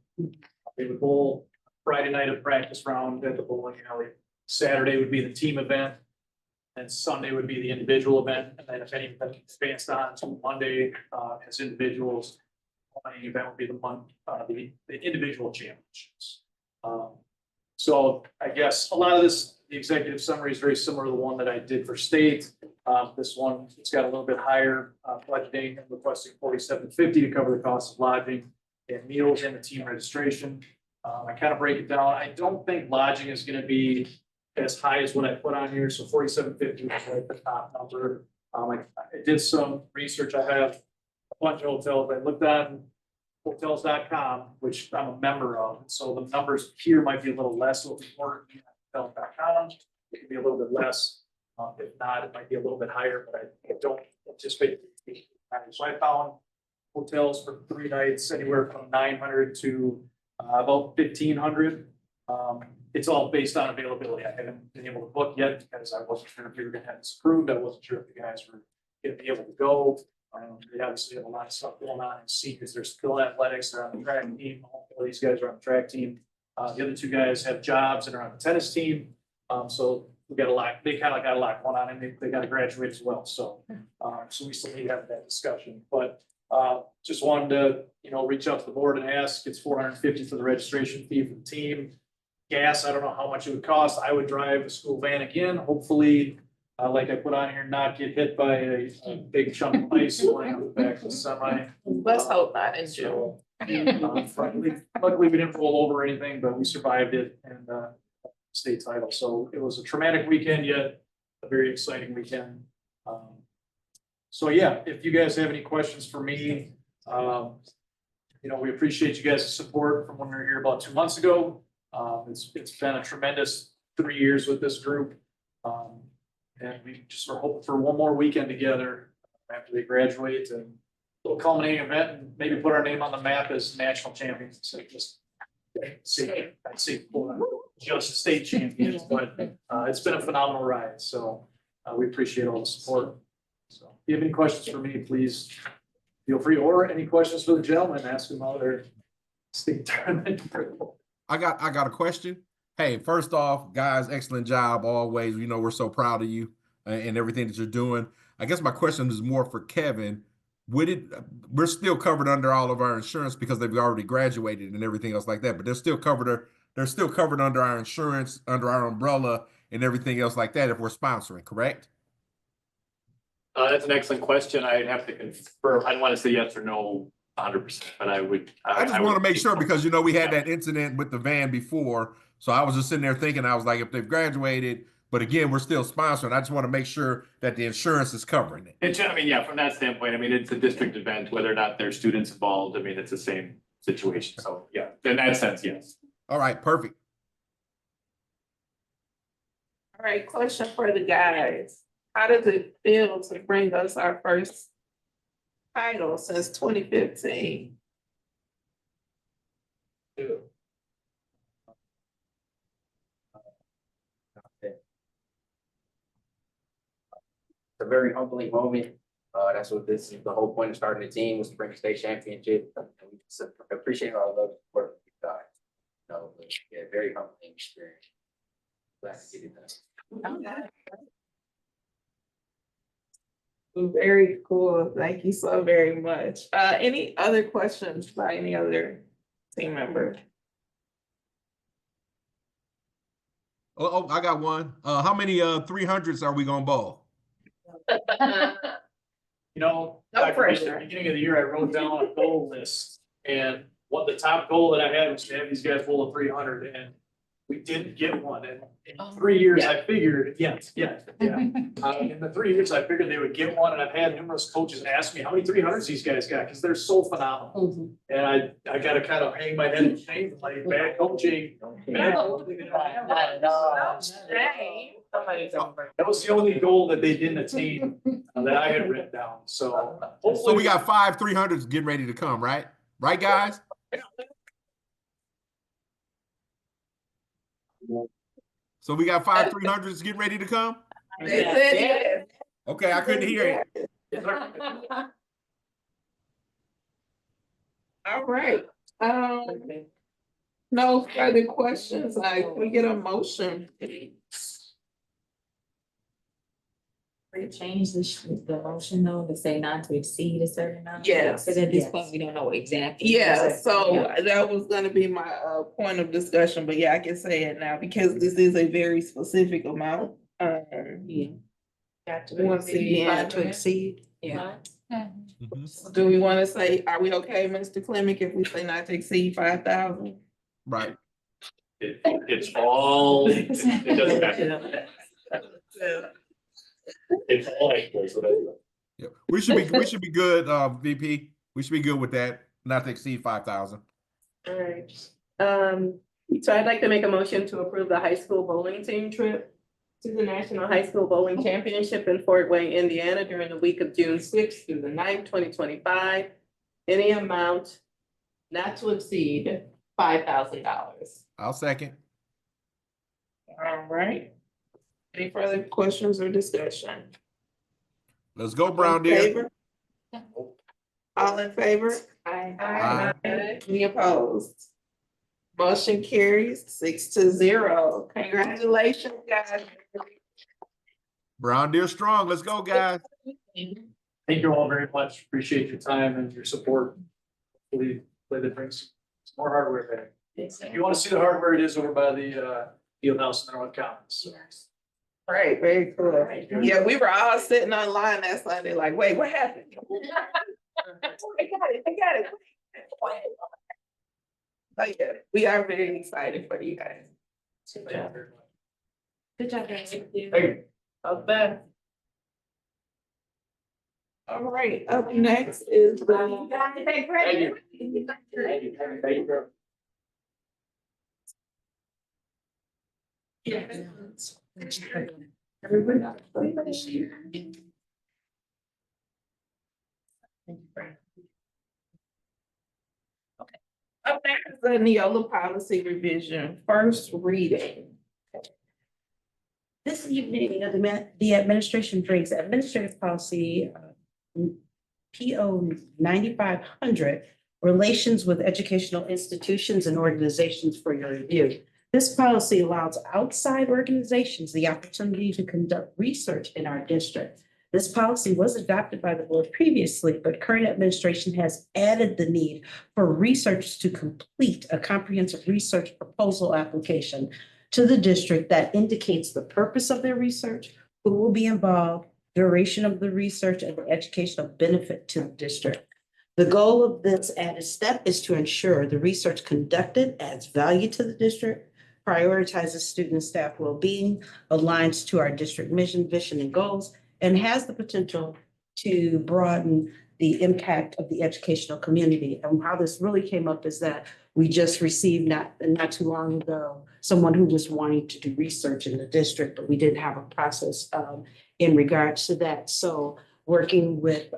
They would bowl Friday night of practice round at the bowling alley. Saturday would be the team event. And Sunday would be the individual event, and then if anything advanced on to Monday as individuals, the event would be the individual championships. So I guess a lot of this, the executive summary is very similar to the one that I did for state. This one, it's got a little bit higher budgeting, and requesting $47.50 to cover the cost of lodging and meals and the team registration. I kind of break it down. I don't think lodging is going to be as high as what I put on here, so $47.50 was like the top number. I did some research. I have a bunch of hotels. I looked on hotels.com, which I'm a member of, so the numbers here might be a little less. So if you order hotels.com, it could be a little bit less. If not, it might be a little bit higher, but I don't anticipate it to be higher. So I found hotels for 3 nights, anywhere from 900 to about 1,500. It's all based on availability. I haven't been able to book yet because I wasn't sure if we were gonna have this approved. I wasn't sure if the guys were gonna be able to go. They obviously have a lot of stuff going on in seniors. They're still in athletics. They're on the track team. All these guys are on the track team. The other 2 guys have jobs and are on the tennis team. So we got a lot. They kind of got a lot going on, and they got to graduate as well. So, so we still need to have that discussion. But just wanted to, reach out to the board and ask. It's $450 for the registration fee for the team. Gas, I don't know how much it would cost. I would drive a school van again. Hopefully, like I put on here, not get hit by a big chunk of ice flying on the back of the semi. Let's hope not in June. Luckily, we didn't roll over anything, but we survived it, and state title. So it was a traumatic weekend, yet a very exciting weekend. So yeah, if you guys have any questions for me, we appreciate you guys' support from when we were here about 2 months ago. It's been a tremendous 3 years with this group. And we just are hoping for one more weekend together after they graduate and a little culminating event and maybe put our name on the map as national champions instead of just just state champions, but it's been a phenomenal ride. So we appreciate all the support. So if you have any questions for me, please feel free, or any questions for the gentleman, ask them how their state tournament. I got a question. Hey, first off, guys, excellent job always. We're so proud of you and everything that you're doing. I guess my question is more for Kevin. We're still covered under all of our insurance because they've already graduated and everything else like that, but they're still covered under our insurance, under our umbrella and everything else like that if we're sponsoring, correct? That's an excellent question. I'd have to confirm. I don't want to say yes or no 100%, but I would. I just want to make sure because, we had that incident with the van before. So I was just sitting there thinking, I was like, if they've graduated, but again, we're still sponsoring. I just want to make sure that the insurance is covering it. From that standpoint, it's a district event, whether or not there's students involved. It's the same situation. So yeah, in that sense, yes. All right, perfect. All right, question for the guys. How does it feel to bring us our first title since 2015? A very humbling moment. That's what this is. The whole point of starting the team was to bring a state championship. And we just appreciate all the love and support we got. Very humbling experience. Glad to get it done. Very cool. Thank you so very much. Any other questions by any other team member? Oh, I got one. How many 300s are we gonna bowl? No At pressure. the beginning of the year, I wrote down a goal list, and what the top goal that I had was to have these guys bowl a 300, and we didn't get one. And in 3 years, I figured, yeah. In the 3 years, I figured they would get one, and I've had numerous coaches ask me how many 300s these guys got, because they're so phenomenal. And I gotta kind of hang my head in shame, like bad coaching. That was the only goal that they didn't attain that I had written down. So So we got 5 300s getting ready to come, right? Right, guys? So we got 5 300s getting ready to come? They said yes. Okay, I couldn't hear it. All right. No further questions. Can we get a motion? We change the motion though, to say not to exceed a certain amount? Yes. Because at this point, we don't know exactly. Yeah, so that was gonna be my point of discussion, but yeah, I can say it now because this is a very specific amount. Once again, Not to exceed. Yeah. do we wanna say, are we okay, Mr. Clemick, if we say not to exceed 5,000? Right. It's all, it doesn't matter. It's all equal, so that's. Yeah. We should be good, VP. We should be good with that. Not to exceed 5,000. All right. So I'd like to make a motion to approve the high school bowling team trip to the National High School Bowling Championship in Fort Wayne, Indiana during the week of June 6th through the 9th, 2025. Any amount not to exceed $5,000. I'll second. All right. Any further questions or discussion? Let's go, All Brown in deer. favor? All in favor? Aye. Any opposed? Motion carries 6-0. Congratulations, guys. Brown deer strong. Let's go, guys. Thank you all very much. Appreciate your time and your support. Hopefully, that brings some more hardware back. If you want to see the hardware, it is over by the Field House in North Commons. Right, very cool. Yeah, we were all sitting online that Sunday like, wait, what happened? I got it. But yeah, we are very excited for you guys. Good job, guys. Thank you. Okay. All right, up next is the. Thank you. Thank you. Up next is the Neola policy revision, first reading. This evening, the administration brings administrative policy PO 9500, Relations with Educational Institutions and Organizations for your review. This policy allows outside organizations the opportunity to conduct research in our district. This policy was adopted by the board previously, but current administration has added the need for researchers to complete a comprehensive research proposal application to the district that indicates the purpose of their research, who will be involved, duration of the research, and the educational benefit to the district. The goal of this added step is to ensure the research conducted adds value to the district, prioritizes student and staff well-being, aligns to our district mission, vision, and goals, and has the potential to broaden the impact of the educational community. And how this really came up is that we just received not too long ago, someone who was wanting to do research in the district, but we didn't have a process in regards to that. So working with,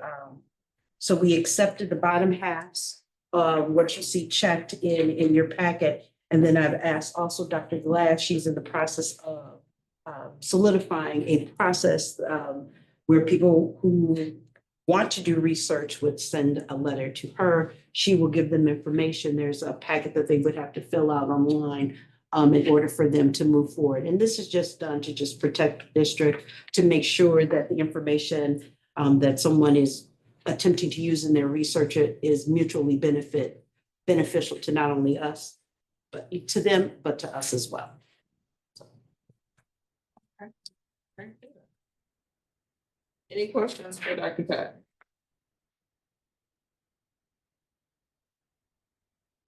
so we accepted the bottom halves of what you see checked in your packet. And then I've asked also Dr. Glass, she's in the process of solidifying a process where people who want to do research would send a letter to her. She will give them information. There's a packet that they would have to fill out online in order for them to move forward. And this is just done to just protect the district, to make sure that the information that someone is attempting to use in their research is mutually beneficial to not only us, but to them, but to us as well. Any questions for Dr. Pat?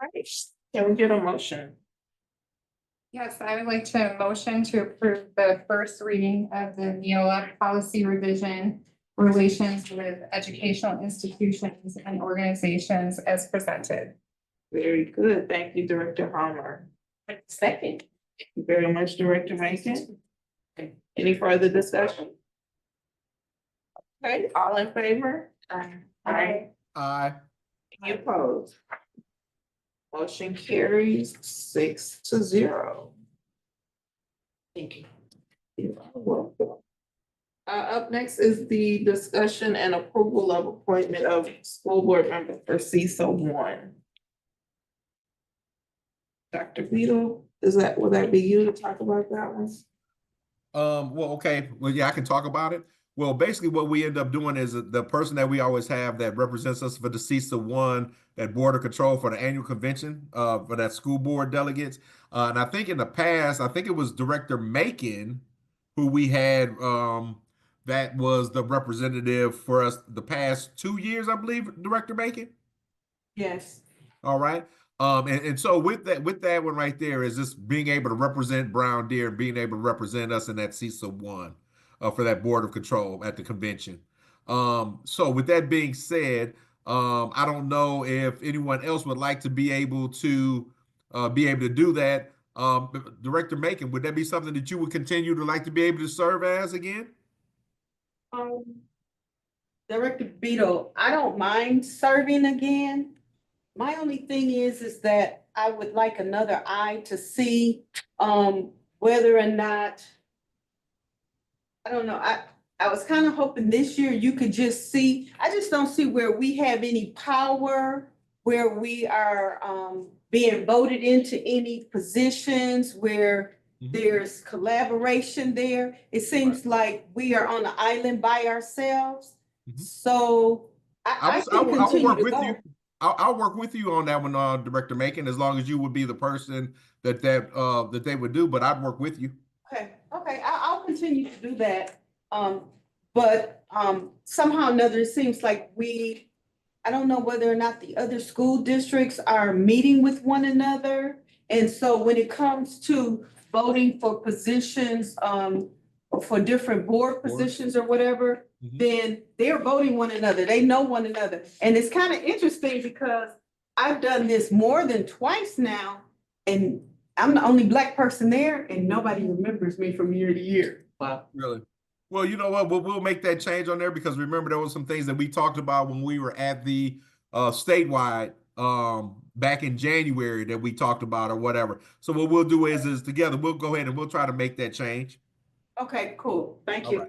All right, can we get a motion? Yes, I would like to motion to approve the first reading of the Neola policy revision, relations with educational institutions and organizations as presented. Very good. Thank you, Director Harmer. Second. Thank you very much, Director Rankin. Any further discussion? Okay, all in favor? Aye. Aye. Any opposed? Motion carries 6-0. Thank you. You're welcome. Up next is the discussion and approval of appointment of school board member for CISA 1. Dr. Beadle, will that be you to talk about that one? Well, okay. Well, yeah, I can talk about it. Well, basically what we end up doing is the person that we always have that represents us for the CISA 1, that board of control for the annual convention, for that school board delegates. And I think in the past, I think it was Director Macon who we had, that was the representative for us the past 2 years, I believe, Director Macon. Yes. All right. And so with that one right there is just being able to represent Brown Deer and being able to represent us in that CISA 1 for that board of control at the convention. So with that being said, I don't know if anyone else would like to be able to do that. Director Macon, would that be something that you would continue to like to be able to serve as again? Director Beadle, I don't mind serving again. My only thing is that I would like another eye to see whether or not, I don't know, I was kind of hoping this year you could just see, I just don't see where we have any power, where we are being voted into any positions, where there's collaboration there. It seems like we are on an island by ourselves. So I can continue to go. I'll work with you on that one, Director Macon, as long as you would be the person that they would do, but I'd work with you. Okay, I'll continue to do that. But somehow or another, it seems like I don't know whether or not the other school districts are meeting with one another. And so when it comes to voting for positions, for different board positions or whatever, Mhm. then they're voting one another. They know one another. And it's kind of interesting because I've done this more than twice now, and I'm the only Black person there, and nobody remembers me from year to year. Wow. Really? Well, you know what? We'll make that change on there because remember there was some things that we talked about when we were at the statewide back in January that we talked about or whatever. So what we'll do is together we'll go ahead and we'll try to make that change. Okay, cool. Thank All you.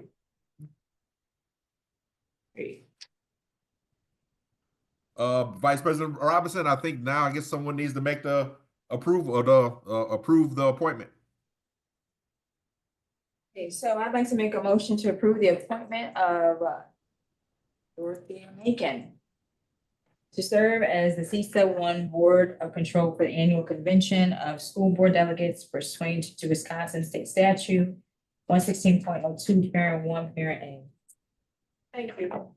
right. Vice President Robinson, I think now I guess someone needs to make the approval or the approve the appointment. Okay, so I'd like to make a motion to approve the appointment of Dorothea Macon to serve as the CISA 1 Board of Control for the annual convention of school board delegates pursuant to Wisconsin State Statute 116.02, parent 1, parent A. Thank you.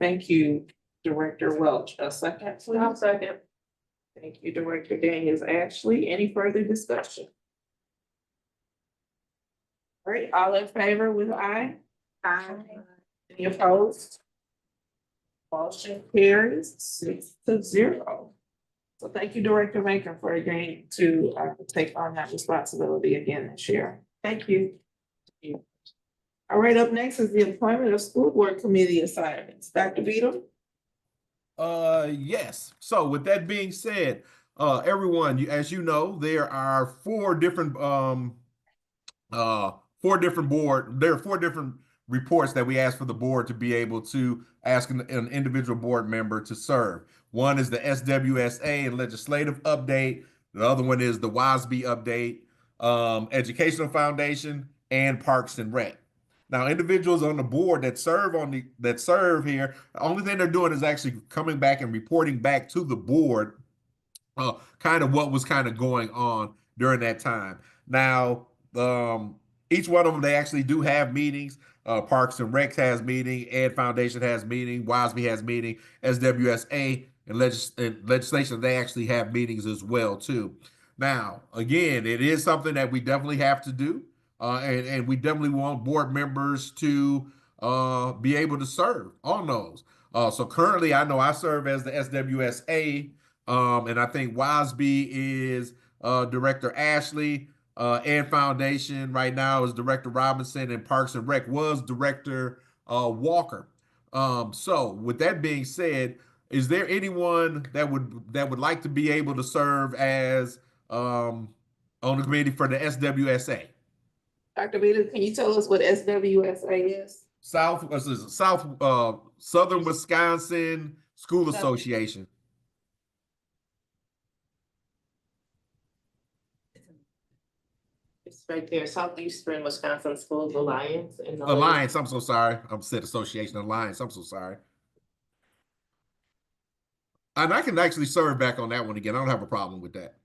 Thank you, Director Welch. A second, please. I'll second. Thank you, Director Daniels Ashley. Any further discussion? All right, all in favor with aye? Aye. Any opposed? Motion carries 6-0. So thank you, Director Maker, for agreeing to take on that responsibility again this year. Thank you. All right, up next is the appointment of school board committee assignments. Dr. Beadle? Yes. So with that being said, everyone, as you know, there are four different reports that we ask for the board to be able to ask an individual board member to serve. One is the SWSA and legislative update. The other one is the WASB update, Educational Foundation, and Parks and Rec. Now, individuals on the board that serve here, the only thing they're doing is actually coming back and reporting back to the board, kind of what was kind of going on during that time. Now, each one of them, they actually do have meetings. Parks and Rec has meeting, Ed Foundation has meeting, WASB has meeting, SWSA and legislation, they actually have meetings as well too. Now, again, it is something that we definitely have to do. And we definitely want board members to be able to serve on those. So currently, I know I serve as the SWSA, and I think WASB is Director Ashley. Ed Foundation right now is Director Robinson, and Parks and Rec was Director Walker. So with that being said, is there anyone that would like to be able to serve as on the committee for the SWSA? Dr. Beadle, can you tell us what SWSA is? Southern Wisconsin School Association. It's right there, Southeastern Wisconsin Schools Alliance. Alliance, I'm so sorry. I'm said association Alliance, I'm so sorry. And I can actually serve back on that one again. I don't have a problem with that.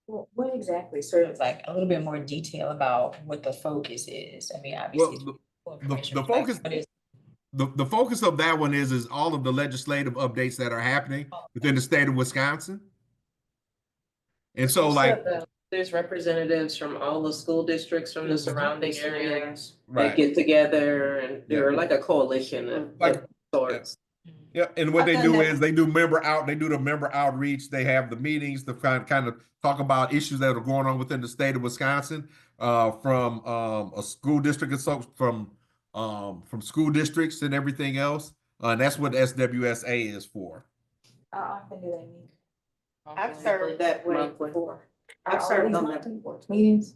Well, what exactly, sort of like a little bit more detail about what the focus is? I mean, obviously. The focus, the focus of that one is all of the legislative updates that are happening within the state of Wisconsin. And so like, there's representatives from all the school districts from the surrounding areas. Right. They get together and they're like a coalition of sorts. Yeah, and what they do is they do the member outreach. They have the meetings to kind of talk about issues that are going on within the state of Wisconsin, from a school district, from school districts and everything else. And that's what SWSA is for. How often do they meet? I've served that way before. I've served on that. Meetings?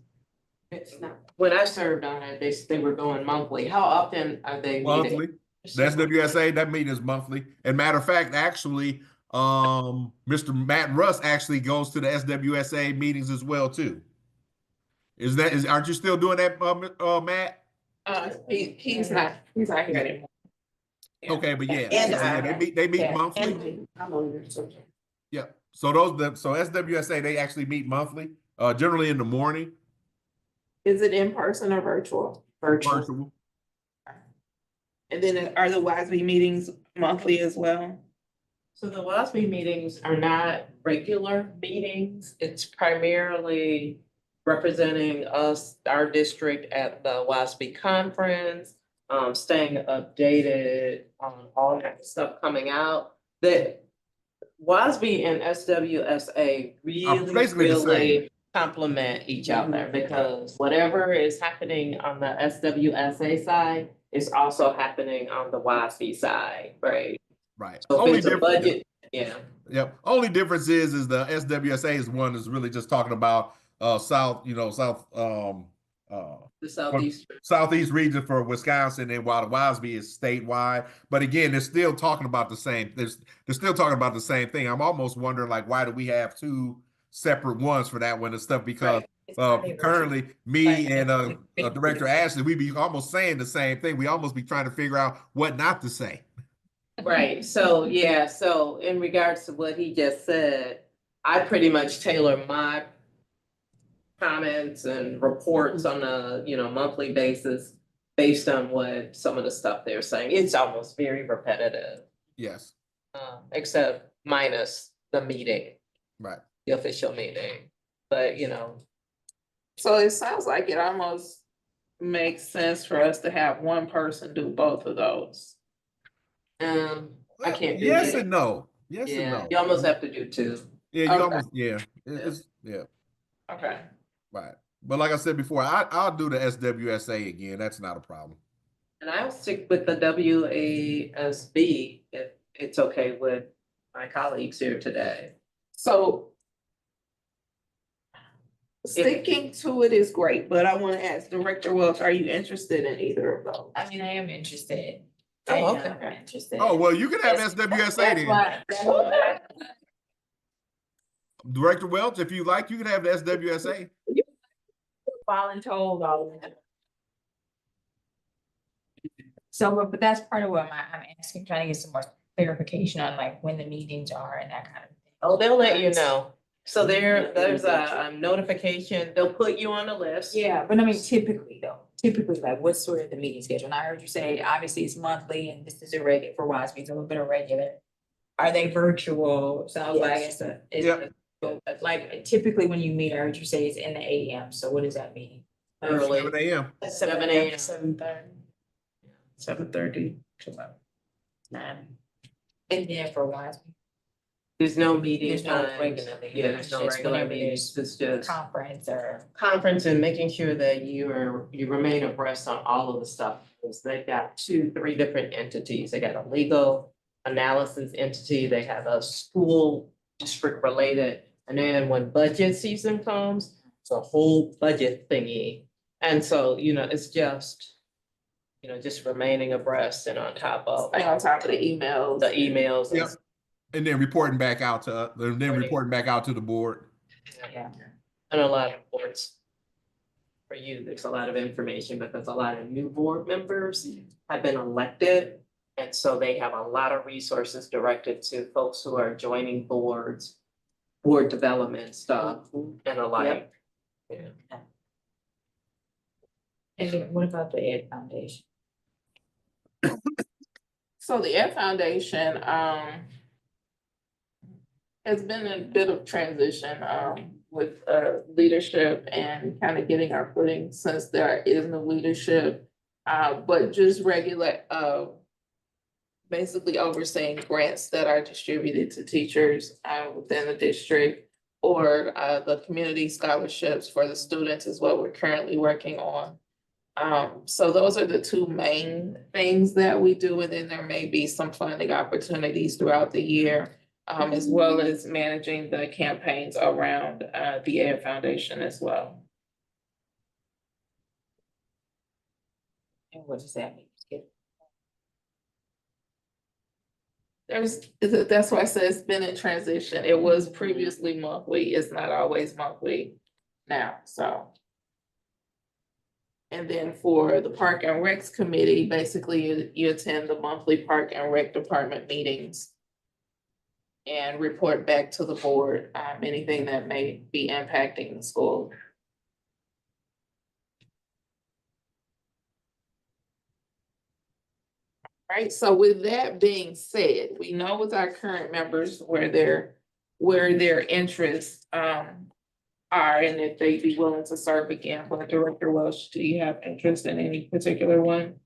When I served on it, they were going monthly. How often are they meeting? Monthly. The SWSA, that meeting is monthly. And matter of fact, actually, Mr. Matt Russ actually goes to the SWSA meetings as well too. Aren't you still doing that, Matt? He's not here anymore. Okay, but they meet monthly. Yeah. So SWSA, they actually meet monthly, generally in the morning. Is it in person or virtual? Virtual. And then are the WASB meetings monthly as well? So the WASB meetings are not regular meetings. It's primarily representing us, our district at the WASB conference, staying updated on all that stuff coming out. That WASB and SWSA really, basically the same. really complement each other because whatever is happening on the SWSA side is also happening on the WASB side, right? Right. So Only if it's a difference. budget, yeah. Yep. Only difference is the SWSA is one is really just talking about South, The Southeast. Southeast region for Wisconsin, and while the WASB is statewide. But again, they're still talking about the same. They're still talking about the same thing. I'm almost wondering like why do we have two separate ones for that one and stuff because currently me and Director Ashley, we be almost saying the same thing. We almost be trying to figure out what not to say. Right, so, yeah, so in regards to what he just said, I pretty much tailor my comments and reports on a, monthly basis based on what some of the stuff they're saying. It's almost very repetitive, Yes. except minus the meeting, Right. the official meeting, but, So it sounds like it almost makes sense for us to have one person do both of those. I can't do Yes that. and no. Yes and Yeah, no. you almost have to do two. Yeah, you Okay. almost It's Okay. right. But like I said before, I'll do the SWSA again. That's not a problem. And I'll stick with the WASB if it's okay with my colleagues here today. So sticking to it is great, but I want to ask Director Welch, are you interested in either of those? I mean, I am interested. Oh, I am okay. interested. Oh, well, you can have SWSA That's then. why- that's why- Director Welch, if you like, you can have the SWSA. voluntold all of that. So, but that's part of what I'm asking, trying to get some more clarification on like when the meetings are and that kind of thing. Oh, they'll let you know. So there's a notification, they'll put you on the list. Yeah, but I mean, typically like what's sort of the meeting schedule? And I heard you say, obviously it's monthly and this is a regular for WASB, it's a little bit irregular. Are they virtual? Sounds like Yep. like typically when you meet, I heard you say it's in the AM, so what does that mean? Early. 7 a.m. 7 a.m. 7:30 to 9. And then for WASB, There's no meeting there's no times. regular. Yeah, there's no It's regular whenever meetings. there's It's just conference or. conference and making sure that you remain abreast on all of the stuff. Because they've got 2-3 different entities. They got a legal analysis entity, they have a school district related. And then when budget season comes, it's a whole budget thingy. And so, it's just, just remaining abreast and on top of stay on top of the emails. the emails. Yep. And then reporting back out to the board. Yeah. And a lot of reports. For you, there's a lot of information because a lot of new board members have been elected. And so they have a lot of resources directed to folks who are joining boards, board development stuff and alike. Yeah. And then what about the Ed Foundation? So the Ed Foundation, has been a bit of transition, with, leadership and kind of getting our footing since there is no leadership. But just regular, basically overseeing grants that are distributed to teachers, within the district. Or, the community scholarships for the students is what we're currently working on. So those are the two main things that we do, and then there may be some funding opportunities throughout the year. As well as managing the campaigns around, the Ed Foundation as well. And what does that mean? That's why I said it's been in transition. It was previously monthly. It's not always monthly now, so. And then for the Park and Recs Committee, basically you attend the monthly Park and Rec Department meetings. And report back to the board, anything that may be impacting the school. Right, so with that being said, we know with our current members where their interests are and if they'd be willing to serve again. But Director Welch, do you have interest in any particular one?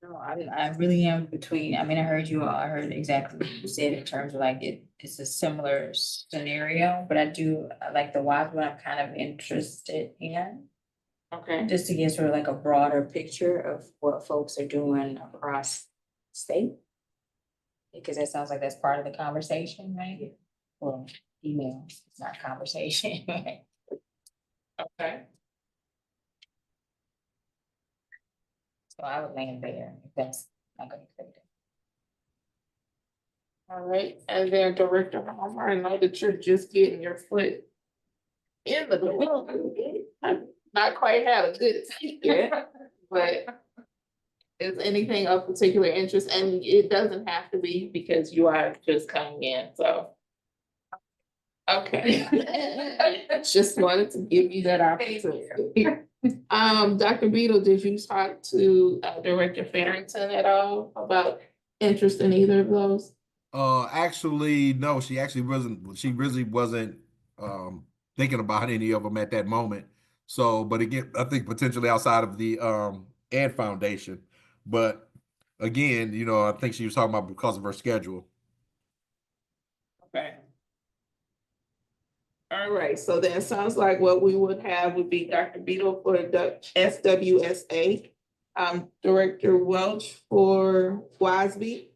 No, I really am between, I mean, I heard you all, I heard exactly what you said in terms of like it's a similar scenario, but I like the WASB one I'm kind of interested in. Okay. Just to get sort of like a broader picture of what folks are doing across the state. Because that sounds like that's part of the conversation, right? Well, emails, it's not conversation, right? Okay. So I would land there if that's not gonna fit it. All right, and then Director Palmer, I know that you're just getting your foot in the door. I've not quite had a good seat yet, but is anything of particular interest? And it doesn't have to be because you are just coming in, so. Okay. Just wanted to give you that opportunity. Dr. Beadle, did you talk to Director Farrington at all about interest in either of those? Actually, no, she really wasn't thinking about any of them at that moment. So, but again, I think potentially outside of the Ed Foundation. But again, I think she was talking about because of her schedule. Okay. All right, so then it sounds like what we would have would be Dr. Beadle for the SWSA, Director Welch for WASB.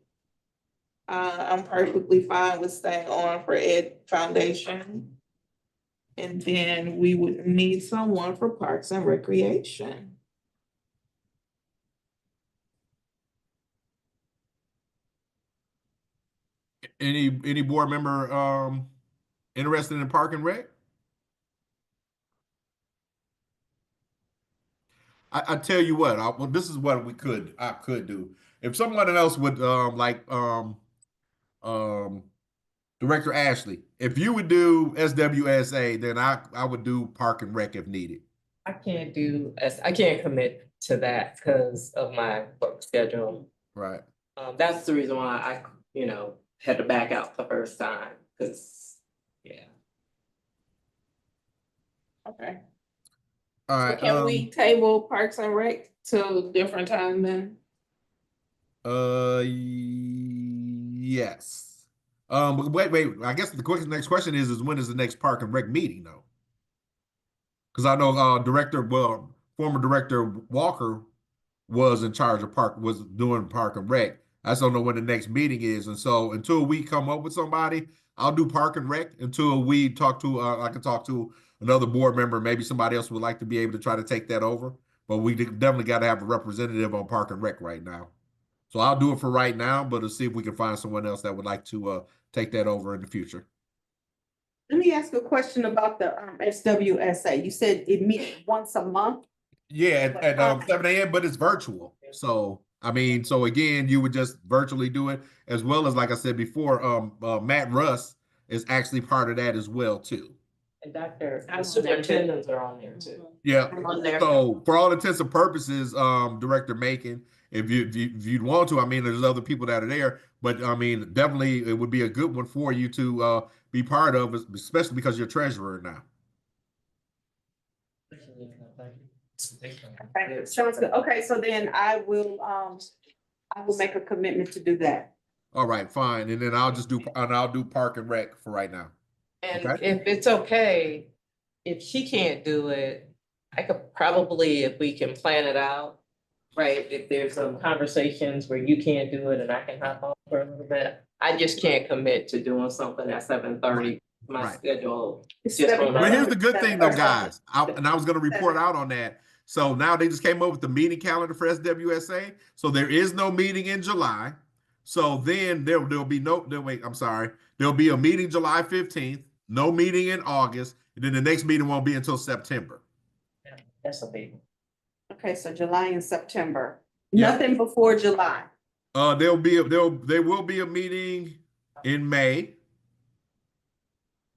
I'm perfectly fine with staying on for Ed Foundation. And then we would need someone for Parks and Recreation. Any board member interested in Park and Rec? I tell you what, well, this is what I could do. If someone else would Director Ashley, if you would do SWSA, then I would do Park and Rec if needed. I can't commit to that because of my work schedule. Right. That's the reason why I, had to back out the first time, because, yeah. Okay. All So right. can we table Parks and Rec till different time then? Yes. But wait. I guess the next question is when is the next Park and Rec meeting though? Because I know former Director Walker was in charge of was doing Park and Rec. I just don't know when the next meeting is, and so until we come up with somebody, I'll do Park and Rec until we talk to. I can talk to another board member. Maybe somebody else would like to be able to try to take that over. But we definitely got to have a representative on Park and Rec right now. So I'll do it for right now, but let's see if we can find someone else that would like to take that over in the future. Let me ask a question about the SWSA. You said it meets once a month? Yeah, at 7 a.m., but it's virtual. So, I mean, so again, you would just virtually do it, as well as, like I said before, Matt Russ is actually part of that as well, too. And the superintendents are on there too. Yeah. On there. So for all intents and purposes, Director Macon, if you'd want to, I mean, there's other people that are there, but I mean, definitely it would be a good one for you to be part of, especially because you're treasurer now. Okay, sounds good. Okay, so then I will make a commitment to do that. All right, fine. And then I'll do Park and Rec for right now. And Okay. if it's okay, if she can't do it, I could probably, if we can plan it out, right? If there's some conversations where you can't do it and I can hop on for a little bit. I just can't commit to doing something at 7:30. My Right. schedule. It's Just 7:30. But here's the good thing though, guys. I was going to report out on that. So now they just came up with the meeting calendar for SWSA. So there is no meeting in July. So then there'll be there'll be a meeting July 15th, no meeting in August, and then the next meeting won't be until September. That's a big one. Okay, so July and September. Yeah. Nothing before July. There will be a meeting in May.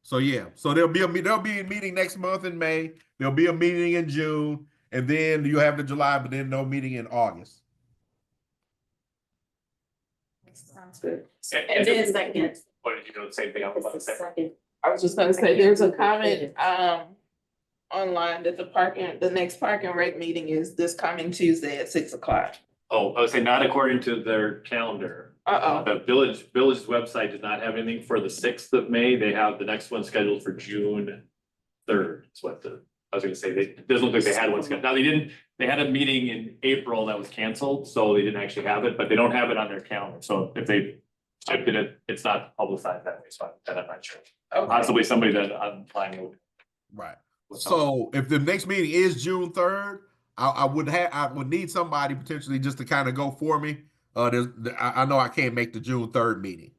So yeah, so there'll be a meeting next month in May. There'll be a meeting in June, and then you have the July, but then no meeting in August. Sounds good. And then second. What did you know, the same thing I was about to say? I was just gonna say, there's a comment, online that the next Park and Rec meeting is this coming Tuesday at 6 o'clock. Oh, I would say not according to their calendar. Uh-oh. The village's website does not have anything for the 6th of May. They have the next one scheduled for June 3rd. Is what I was gonna say. It doesn't look like they had one scheduled. Now, they had a meeting in April that was canceled, so they didn't actually have it, but they don't have it on their calendar. So if they shifted it, it's not publicized that way, so I'm not sure. Okay. Possibly somebody that I'm planning with. Right. So if the next meeting is June 3rd, I would need somebody potentially just to kind of go for me. I know I can't make the June 3rd meeting.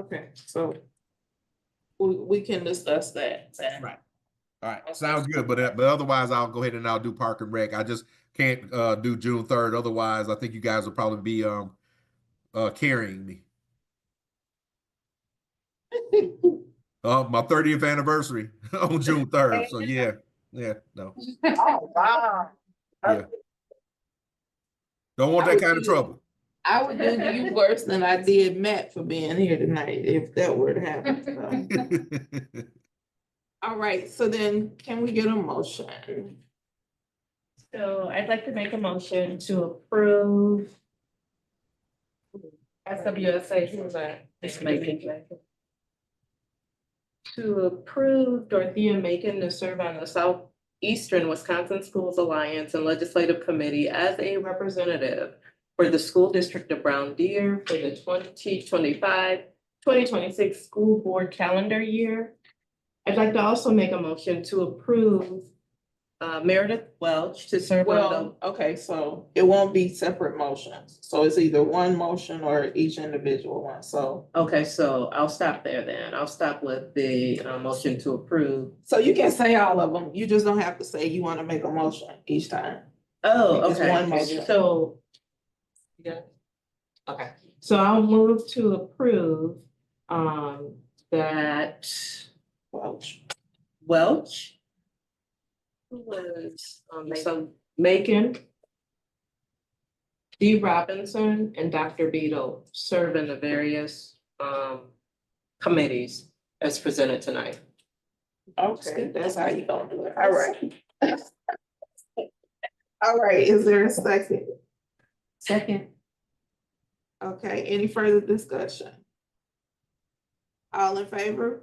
Okay, so we can discuss that. Right. All right, sounds good. But otherwise, I'll go ahead and I'll do Park and Rec. I just can't do June 3rd. Otherwise, I think you guys will probably be carrying me. My 30th anniversary on June 3rd. So yeah, no. Oh, wow. Yeah. Don't want that kind of trouble. I would do you worse than I did Matt for being here tonight, if that were to happen. So. All right, so then can we get a motion? So I'd like to make a motion to approve SWSA, who's that? It's Macon. To approve Dorothea Macon to serve on the Southeastern Wisconsin Schools Alliance and Legislative Committee as a representative for the School District of Brown Deer for the 2025-2026 school board calendar year. I'd like to also make a motion to approve Meredith Welch to serve on Well, okay, so it won't be separate motions. So it's either one motion or each individual one, so. Okay, so I'll stop there then. I'll stop with the motion to approve. So you can say all of them. You just don't have to say you want to make a motion each time. Oh, It's okay. one motion. So. Yeah. Okay, so I'll move to approve that Welch. Who was so Macon, D. Robinson, and Dr. Beadle serve in the various committees as presented tonight. Okay, that's how you gonna do it. All right. All right, is there a second? Second. Okay, any further discussion? All in favor?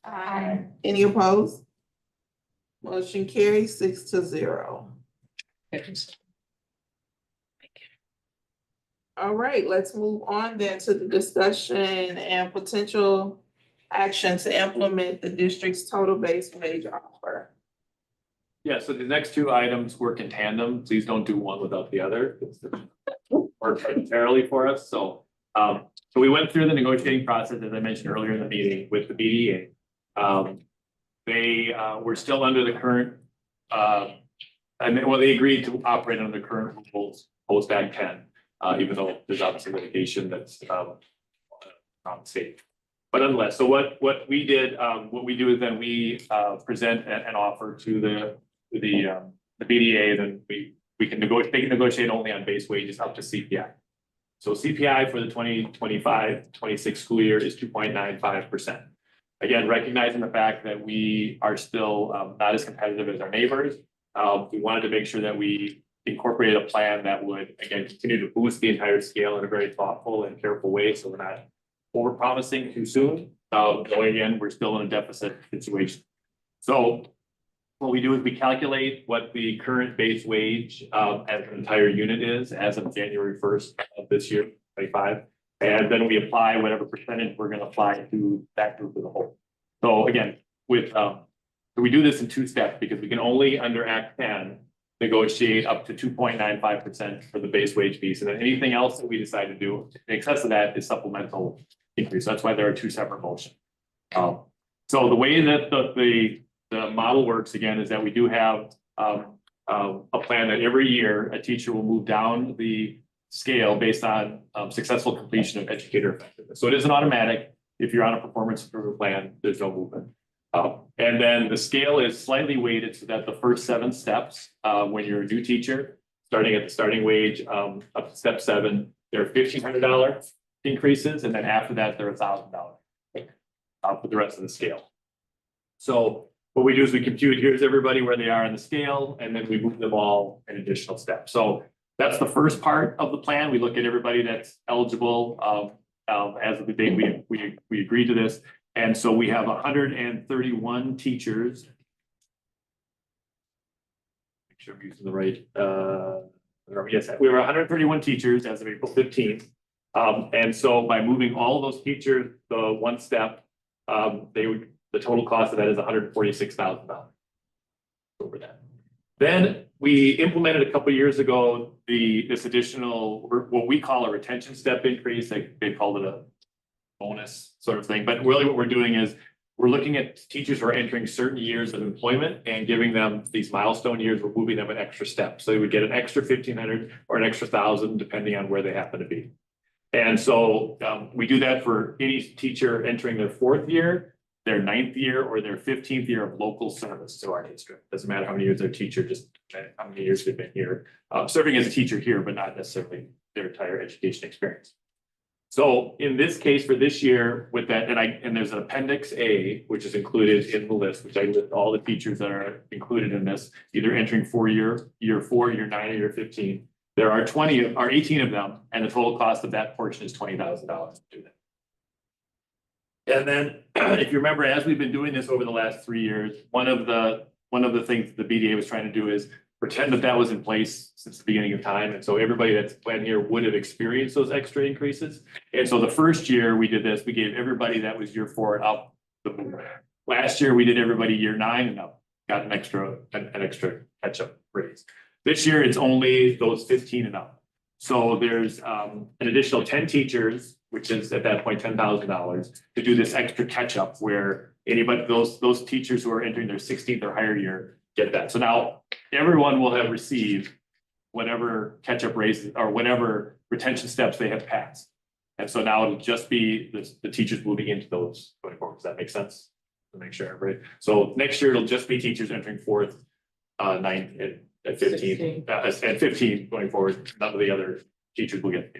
Aye. Any opposed? Motion carries 6-0. All right, let's move on then to the discussion and potential action to implement the district's total base wage offer. Yeah, so the next two items work in tandem. Please don't do one without the other. Work momentarily for us. So we went through the negotiating process, as I mentioned earlier in the meeting, with the BDA. They were still under the current, they agreed to operate under the current rules post Act 10, even though there's obviously litigation that's from the state. But nonetheless, so what we did, what we do is then we present an offer to the BDA, then we can negotiate, they can negotiate only on base wages up to CPI. So CPI for the 2025-26 school year is 2.95%. Again, recognizing the fact that we are still not as competitive as our neighbors, we wanted to make sure that we incorporated a plan that would, again, continue to boost the entire scale in a very thoughtful and careful way, so we're not over-promising too soon. Going in, we're still in a deficit situation. So what we do is we calculate what the current base wage as an entire unit is as of January 1st of this year, 25. And then we apply whatever percentage we're going to apply to that group as a whole. So again, so we do this in two steps because we can only under Act 10 negotiate up to 2.95% for the base wage piece. And then anything else that we decide to do in excess of that is supplemental increase. That's why there are two separate motions. So the way that the model works again is that we do have a plan that every year a teacher will move down the scale based on successful completion of educator effectiveness. So it isn't automatic. If you're on a performance improvement plan, there's no movement. And then the scale is slightly weighted so that the first 7 steps when you're a new teacher starting at the starting wage, up to step 7, there are $1,500 increases, and then after that, they're $1,000 for the rest of the scale. So what we do is we compute, here's everybody where they are on the scale, and then we move them all an additional step. So that's the first part of the plan. We look at everybody that's eligible as of the date we agreed to this. And so we have 131 teachers. Make sure I'm using the right, yes, we have 131 teachers as of April 15th. And so by moving all of those teachers the one step, the total cost of that is $146,000 over that. Then we implemented a couple of years ago this additional, what we call a retention step increase. They called it a bonus sort of thing. But really what we're doing is we're looking at teachers who are entering certain years of employment and giving them these milestone years. We're moving them an extra step. So they would get an extra $1,500 or an extra $1,000 depending on where they happen to be. And so we do that for any teacher entering their 4th year, their 9th year, or their 15th year of local service to our district. Doesn't matter how many years they're a teacher, just how many years they've been here, serving as a teacher here, but not necessarily their entire education experience. So in this case for this year with that, and there's an appendix A, which is included in the list, which I list all the teachers that are included in this, either entering year 4, year 9, or year 15. There are 18 of them, and the total cost of that portion is $20,000 to do that. And then, if you remember, as we've been doing this over the last 3 years, one of the things that the BDA was trying to do is pretend that was in place since the beginning of time. And so everybody that's planned here would have experienced those extra increases. And so the first year we did this, we gave everybody that was year 4 and up. Last year we did everybody year 9 and up, got an extra catch-up raise. This year it's only those 15 and up. So there's an additional 10 teachers, which is at that point $10,000, to do this extra catch-up where anybody, those teachers who are entering their 16th or higher year get that. So now everyone will have received whatever catch-up raises or whatever retention steps they have passed. And so now it'll just be the teachers moving into those going forward. Does that make sense? To make sure, right? So next year it'll just be teachers entering 4th, 9th, and 15th, and 15 going forward. None of the other teachers will get.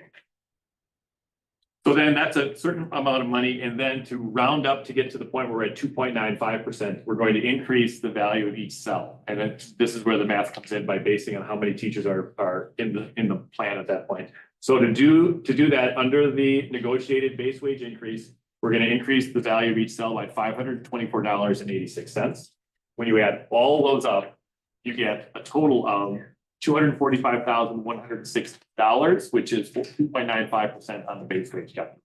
So then that's a certain amount of money. And then to round up to get to the point where we're at 2.95%, we're going to increase the value of each cell. And then this is where the math comes in by basing on how many teachers are in the plan at that point. So to do that under the negotiated base wage increase, we're going to increase the value of each cell by $524.86. When you add all those up, you get a total of $245,106, which is 2.95% on the base wage calculation.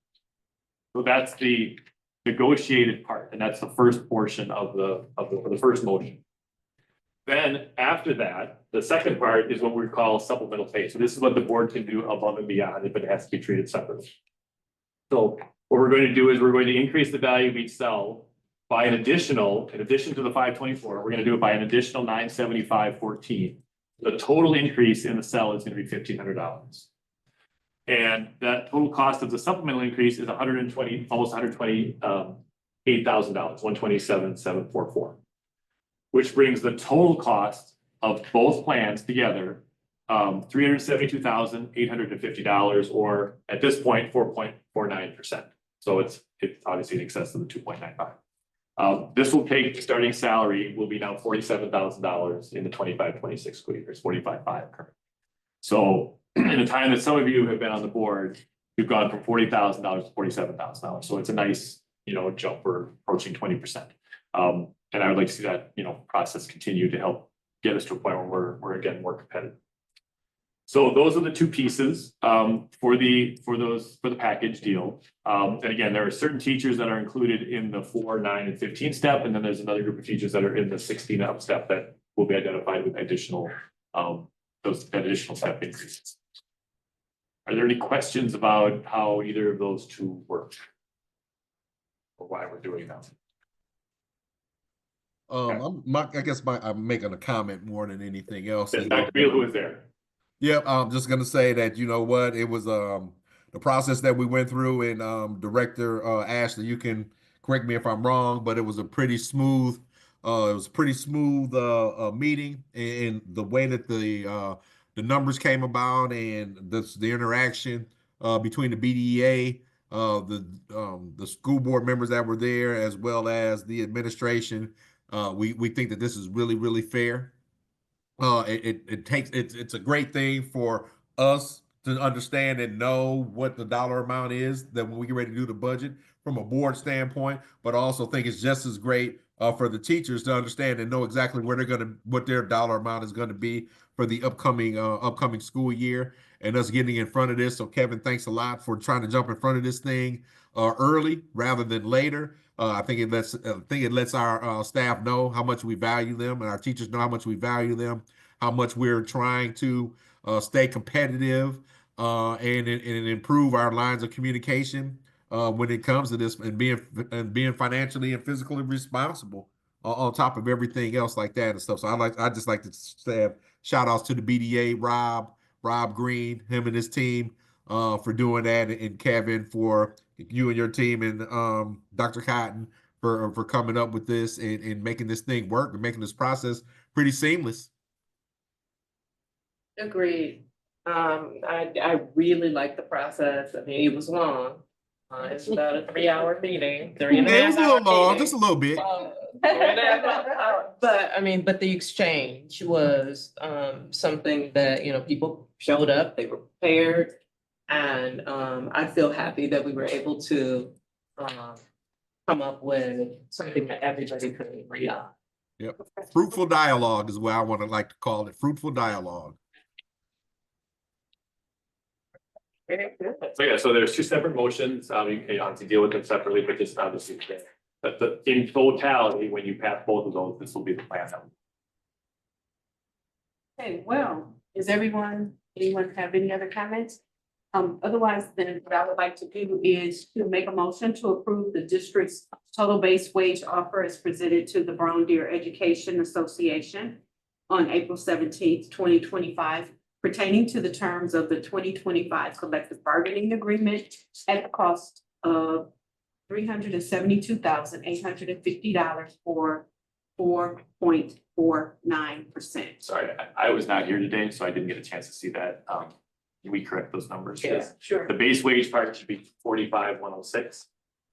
So that's the negotiated part, and that's the first portion of the first motion. Then after that, the second part is what we call supplemental pay. So this is what the board can do above and beyond if it has to be treated separately. So what we're going to do is we're going to increase the value of each cell by in addition to the 524, we're going to do it by an additional $975.14. The total increase in the cell is going to be $1,500. And that total cost of the supplemental increase is almost $128,000, $127,744, which brings the total cost of both plans together $372,850, or at this point 4.49%. So it's obviously in excess of the 2.95. This will take starting salary will be now $47,000 in the 25-26 school year. It's $45,500 currently. So in the time that some of you have been on the board, we've gone from $40,000 to $47,000. So it's a nice, jump. We're approaching 20%. And I would like to see that, process continue to help get us to a point where we're again more competitive. So those are the two pieces for the package deal. And again, there are certain teachers that are included in the 4, 9, and 15 step, and then there's another group of teachers that are in the 16 up step that will be identified with additional additional step increases. Are there any questions about how either of those two work or why we're doing that? I'm making a comment more than anything else. Dr. Beal, who is there? Yep, I'm just gonna say that it was the process that we went through, and Director Ashley, you can correct me if I'm wrong, but it was a pretty smooth meeting, and the way that the the numbers came about and the interaction between the BDEA, the school board members that were there, as well as the administration. We think that this is really, really fair. It's a great thing for us to understand and know what the dollar amount is that when we get ready to do the budget from a board standpoint, but also think it's just as great for the teachers to understand and know exactly where what their dollar amount is going to be for the upcoming school year, and us getting in front of this. So Kevin, thanks a lot for trying to jump in front of this thing early rather than later. I think it lets our staff know how much we value them, and our teachers know how much we value them, how much we're trying to stay competitive and improve our lines of communication when it comes to this, and being financially and physically responsible on top of everything else like that and stuff. So I just like to say shout outs to the BDA, Rob Green, him and his team for doing that, and Kevin for you and your team, and Dr. Cotton for coming up with this and making this thing work and making this process pretty seamless. Agreed. I really like the process. I mean, it was long. It's about a 3-hour meeting, 3.5 Yeah, it was a little hour long, meeting. just a little bit. But I mean, the exchange was something that, people showed up, they were prepared. And I feel happy that we were able to come up with something that everybody could agree on. Yep. Fruitful dialogue is what I want to like to call it. Fruitful dialogue. So yeah, so there's two separate motions. You can obviously deal with them separately, but just obviously, but in totality, when you pass both of those, this will be the plan. Okay, well, anyone have any other comments? Otherwise, then what I would like to do is to make a motion to approve the district's total base wage offer as presented to the Brown Deer Education Association on April 17th, 2025, pertaining to the terms of the 2025 collective bargaining agreement at the cost of $372,850 for 4.49%. Sorry, I was not here today, so I didn't get a chance to see that. Can we correct those numbers? Yeah, sure. The base wage part should be 45,106.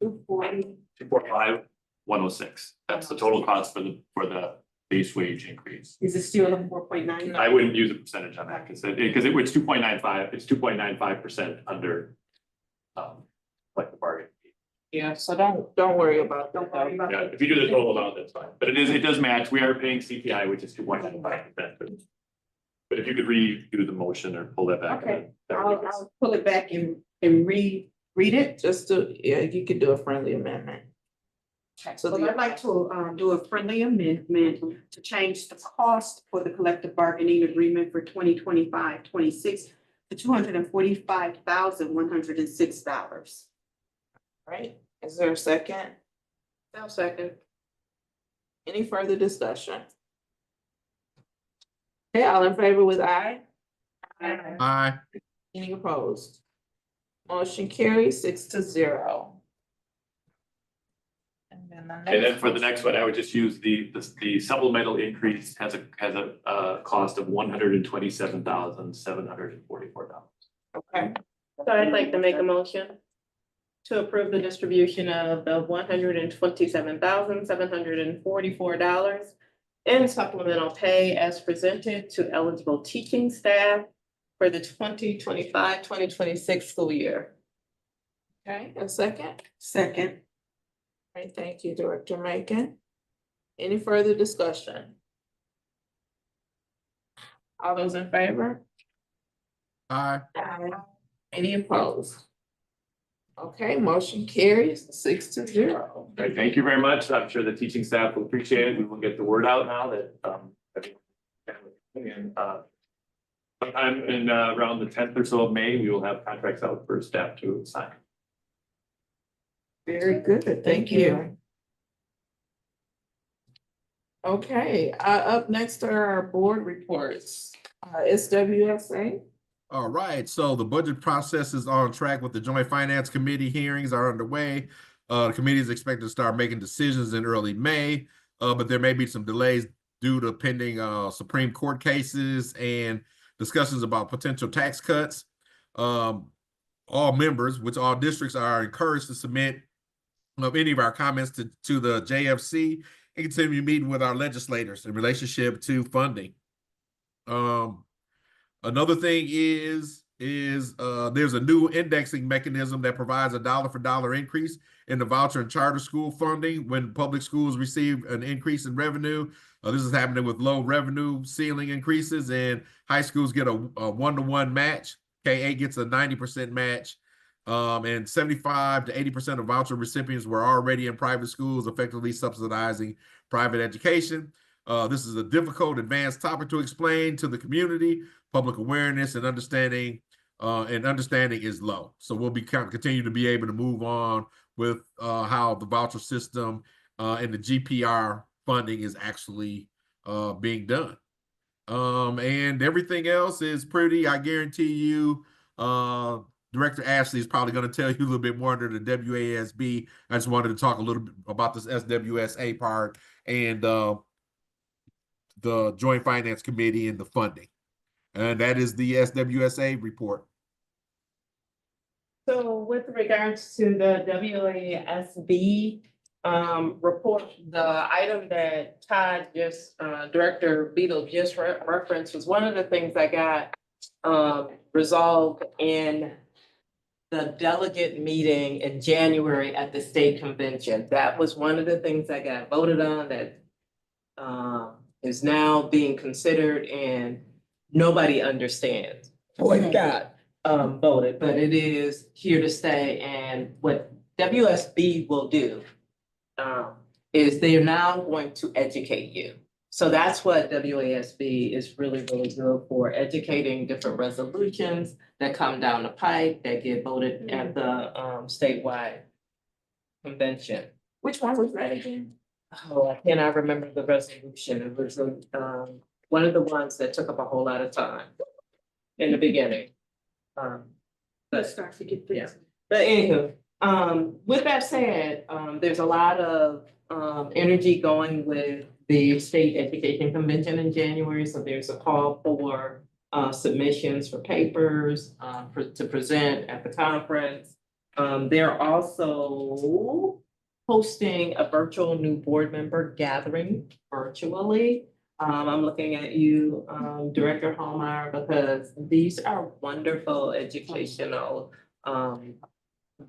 245,106. That's the total cost for the base wage increase. Is it still a 4.9? I wouldn't use a percentage on that because it was 2.95. It's 2.95% under like the bargain. Yeah, so don't worry about that. Yeah, if you do the total amount, that's fine. But it does match. We are paying CPI, which is 2.95%. But if you could redo the motion or pull that back. Okay, that would be good. I'll pull it back and read it. You could do a friendly amendment. So I'd like to do a friendly amendment to change the cost for the collective bargaining agreement for 2025-26 to $245,106. Right, is there a second? I'll second. Any further discussion? Okay, all in favor with aye? Aye. Any opposed? Motion carries 6-0. And then for the next one, I would just use the supplemental increase has a cost of $127,744. Okay, So I'd like to make a motion to approve the distribution of the $127,744 in supplemental pay as presented to eligible teaching staff for the 2025-2026 school year. okay, a second. Second. All right, thank you, Director Macon. Any further discussion? All those in favor? Aye. Any opposed? Okay, motion carries 6-0. Okay, thank you very much. I'm sure the teaching staff will appreciate it. We will get the word out now that and sometime in around the 10th or so of May, we will have contracts out for staff to sign. Very good, thank you. Okay, up next are our board reports. SWSA. All right, so the budget process is on track with the Joint Finance Committee hearings are underway. The committee is expected to start making decisions in early May, but there may be some delays due to pending Supreme Court cases and discussions about potential tax cuts. All members, which all districts are encouraged to submit of any of our comments to the JFC and continue meeting with our legislators in relationship to funding. Another thing is there's a new indexing mechanism that provides a dollar for dollar increase in the voucher and charter school funding when public schools receive an increase in revenue. This is happening with low revenue ceiling increases, and high schools get a 1-to-1 match. K-8 gets a 90% match. And 75 to 80% of voucher recipients were already in private schools, effectively subsidizing private education. This is a difficult, advanced topic to explain to the community. Public awareness and understanding is low. So we'll continue to be able to move on with how the voucher system and the GPR funding is actually being done. And everything else is pretty, I guarantee you, Director Ashley is probably going to tell you a little bit more under the WASB. I just wanted to talk a little bit about this SWSA part and the Joint Finance Committee and the funding. And that is the SWSA report. So with regards to the WASB report, the item that Todd Director Beadle just referenced was one of the things that got resolved in the delegate meeting in January at the state convention. That was one of the things that got voted on that is now being considered, and nobody understands what got voted, but it is here to stay. And what WSB will do is they are now going to educate you. So that's what WASB is really, really good for, educating different resolutions that come down the pike that get voted at the statewide convention. Which one was that again? Oh, I cannot remember the resolution. It was one of the ones that took up a whole lot of time in the beginning. But Start to get yeah. But anywho, with that said, there's a lot of energy going with the state education convention in January. So there's a call for submissions for papers to present at the conference. They're also hosting a virtual new board member gathering virtually. I'm looking at you, Director Holmeyer, because these are wonderful educational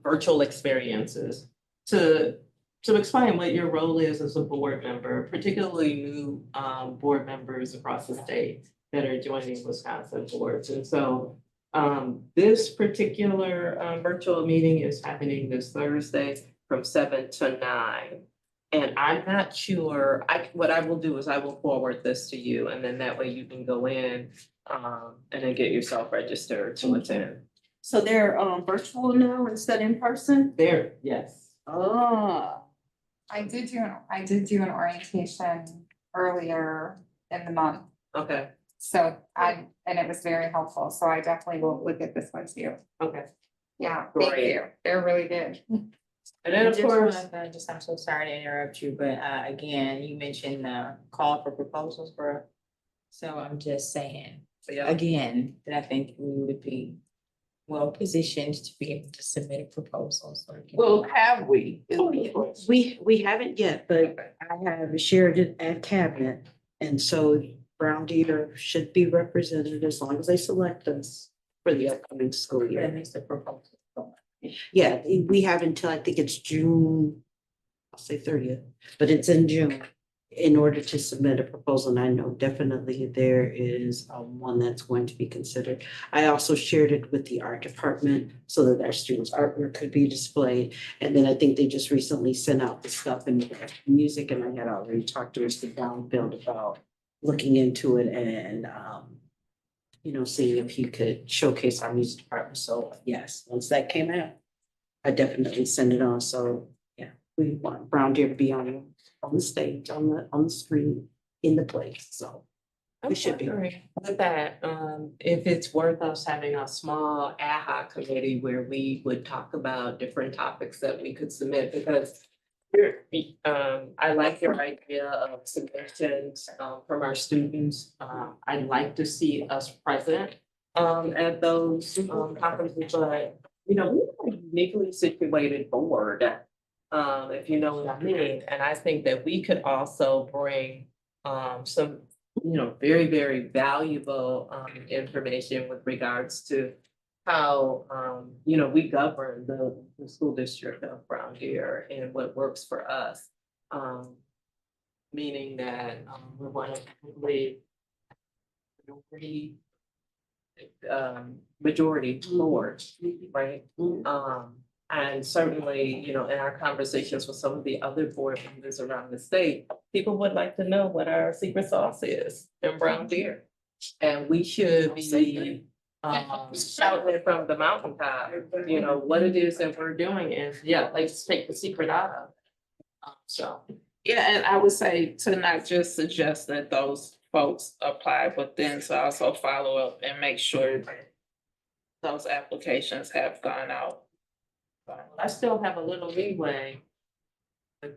virtual experiences to explain what your role is as a board member, particularly new board members across the state that are joining Wisconsin boards. And so this particular virtual meeting is happening this Thursday from 7 to 9. And I'm not sure, what I will do is I will forward this to you, and then that way you can go in and then get yourself registered to attend. So they're virtual now instead in person? There, yes. Oh. I did do an orientation earlier in the month, Okay, so and it was very helpful, so I definitely will look at this one too. okay. Yeah, thank Great. you, they're really good. And then of course, I'm so sorry to interrupt you, but again, you mentioned call for proposals for. So I'm just saying, yeah, again, that I think we would be well positioned to be able to submit a proposal. So Well, have we? We haven't yet, but I have shared it at cabinet. And so Brown Deer should be represented as long as they select us for the upcoming school year. that makes the proposal. Yeah, we have until, I think it's June, I'll say 30th, but it's in June in order to submit a proposal. And I know definitely there is one that's going to be considered. I also shared it with the art department so that our students' artwork could be displayed. And then I think they just recently sent out the stuff in music, and I had already talked to Mr. Downfield about looking into it and seeing if he could showcase our music department. So yes, once that came out, I definitely send it on. So yeah, we want Brown Deer to be on the stage, on the screen, in the place. So we should be. With that, if it's worth us having a small ad hoc committee where we would talk about different topics that we could submit, because I like your idea of submissions, from our students. I'd like to see us present, at those, conferences, but, you know, we're a uniquely situated board. If you know what I mean, and I think that we could also bring, some, you know, very, very valuable, information with regards to how, you know, we govern the school district of Brown Deer and what works for us. Meaning that, we want to complete majority board, right? And certainly, you know, in our conversations with some of the other board members around the state, people would like to know what our secret sauce is in Brown Deer. And we should be shouting it from the mountaintop, you know, what it is that we're doing is, yeah, like just take the secret out of it. So, Yeah, and I would say to not just suggest that those folks apply, but then to also follow up and make sure that those applications have gone out. I still have a little leeway with,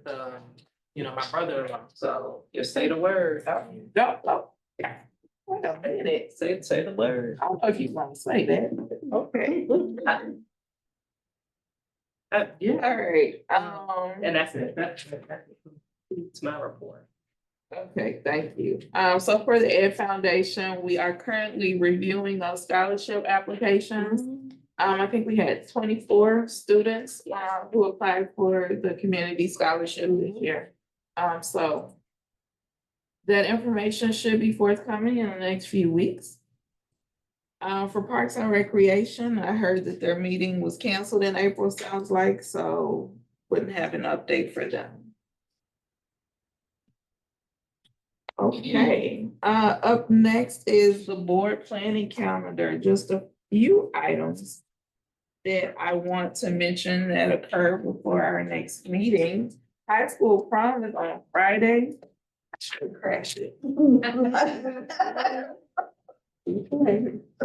you know, my brother-in-law, so just say the word. Wait a minute, say the word. I don't know if you want to say that. Okay. Yeah, All right, and that's it, it's my report. okay, thank you. So for the Ed Foundation, we are currently reviewing those scholarship applications. I think we had 24 students, who applied for the community scholarship this year. So that information should be forthcoming in the next few weeks. For Parks and Recreation, I heard that their meeting was canceled in April, sounds like, so wouldn't have an update for them. Okay, up next is the board planning calendar, just a few items that I want to mention that occur before our next meeting. High school prom is on Friday. I should crash it. I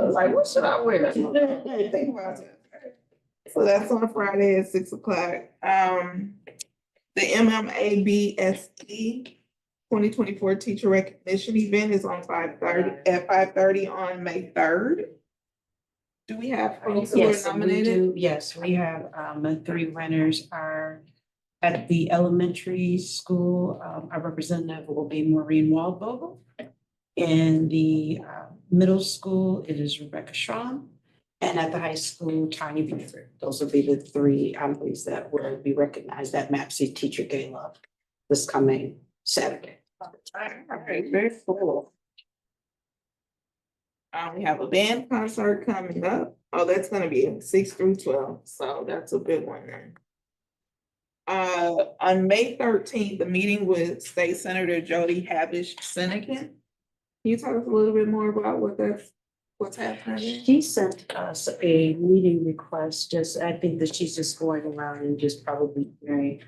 was like, what should I wear? Think about it. So that's on Friday at 6 o'clock. The MMABSE 2024 teacher recognition event is on 5:30 on May 3rd. Do we have folks who are Yes, we nominated? do. Yes, we have, the 3 winners are at the elementary school. Our representative will be Maureen Waldvogel. In the, middle school, it is Rebecca Schramm. And at the high school, Tanya Buford. Those will be the 3 employees that will be recognized at MAPC Teacher Gala this coming Saturday. All right, very cool. We have a band concert coming up. Oh, that's gonna be 6 through 12, so that's a good one then. On May 13th, the meeting with State Senator Jody Havish Seneca. Can you tell us a little bit more about what's happening? She sent us a meeting request, I think that she's just going around and just probably hearing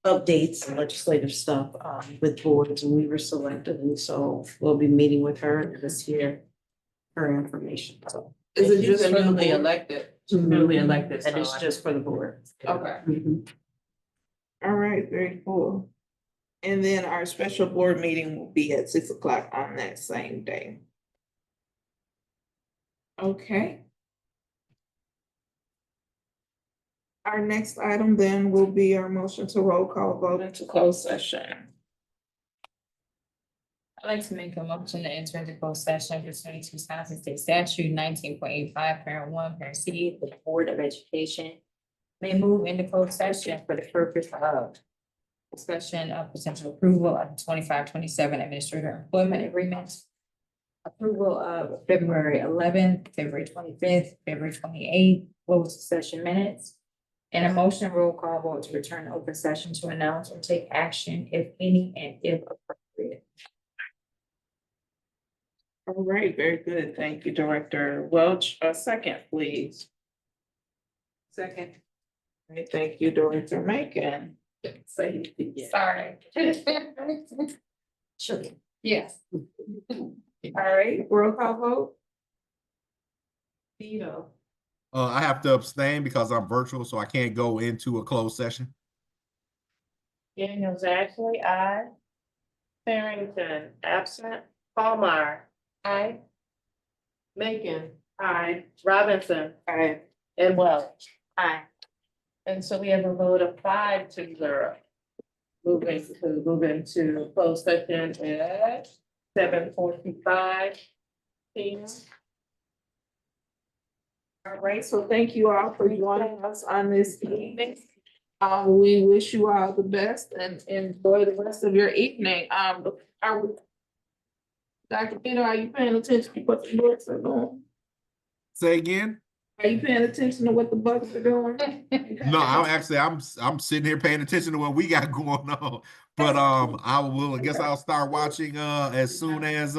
updates and legislative stuff, with boards, and we were selected, and so we'll be meeting with her this year. Her information, so. Is it just for the newly board? elected? Newly elected. And so it's I- just for the board. Okay, Mhm. all right, very cool. And then our special board meeting will be at 6 o'clock on that same day. Okay. Our next item then will be our motion to roll call vote into closed session. I'd like to make a motion to enter into closed session pursuant to Wisconsin State Statute 19.85, parent 1, parent C. The Board of Education may move into closed session for the purpose of discussion of potential approval of the 25-27 administrator employment agreements, approval of February 11th, February 25th, February 28th, closed session minutes, and a motion roll call vote to return to open session to announce or take action, if any, and if appropriate. All right, very good. Thank you, Director Welch. A second, please. Second. All right, thank you, Director Macon. Say it again. Sorry. Sure. Yes. All right, roll call vote. Tito. I have to abstain because I'm virtual, so I can't go into a closed session. Daniels Ashley, aye. Farrington, absent. Palmer, aye. Macon, aye. Robinson, Aye. and Welch, aye. And so we have a vote of 5-0. Moving to closed session at 7:45 p.m. All right, so thank you all for joining us on this evening. We wish you all the best and enjoy the rest of your evening. Dr. Peter, are you paying attention to what the books are doing? Say again? Are you paying attention to what the bucks are doing? No, I'm sitting here paying attention to what we got going on. But I guess I'll start watching as soon as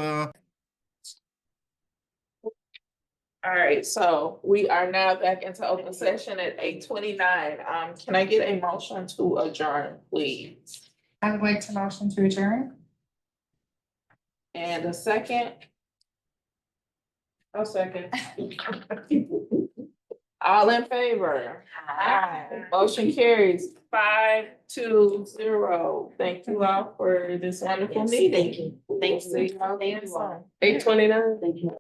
All right, so we are now back into open session at 8:29. Can I get a motion to adjourn, please? I would like to motion to adjourn. And a second? I'll second. All in favor? Aye. Motion carries 5-0. Thank you all for this wonderful meeting. Thank you. See you all again soon. 8:29.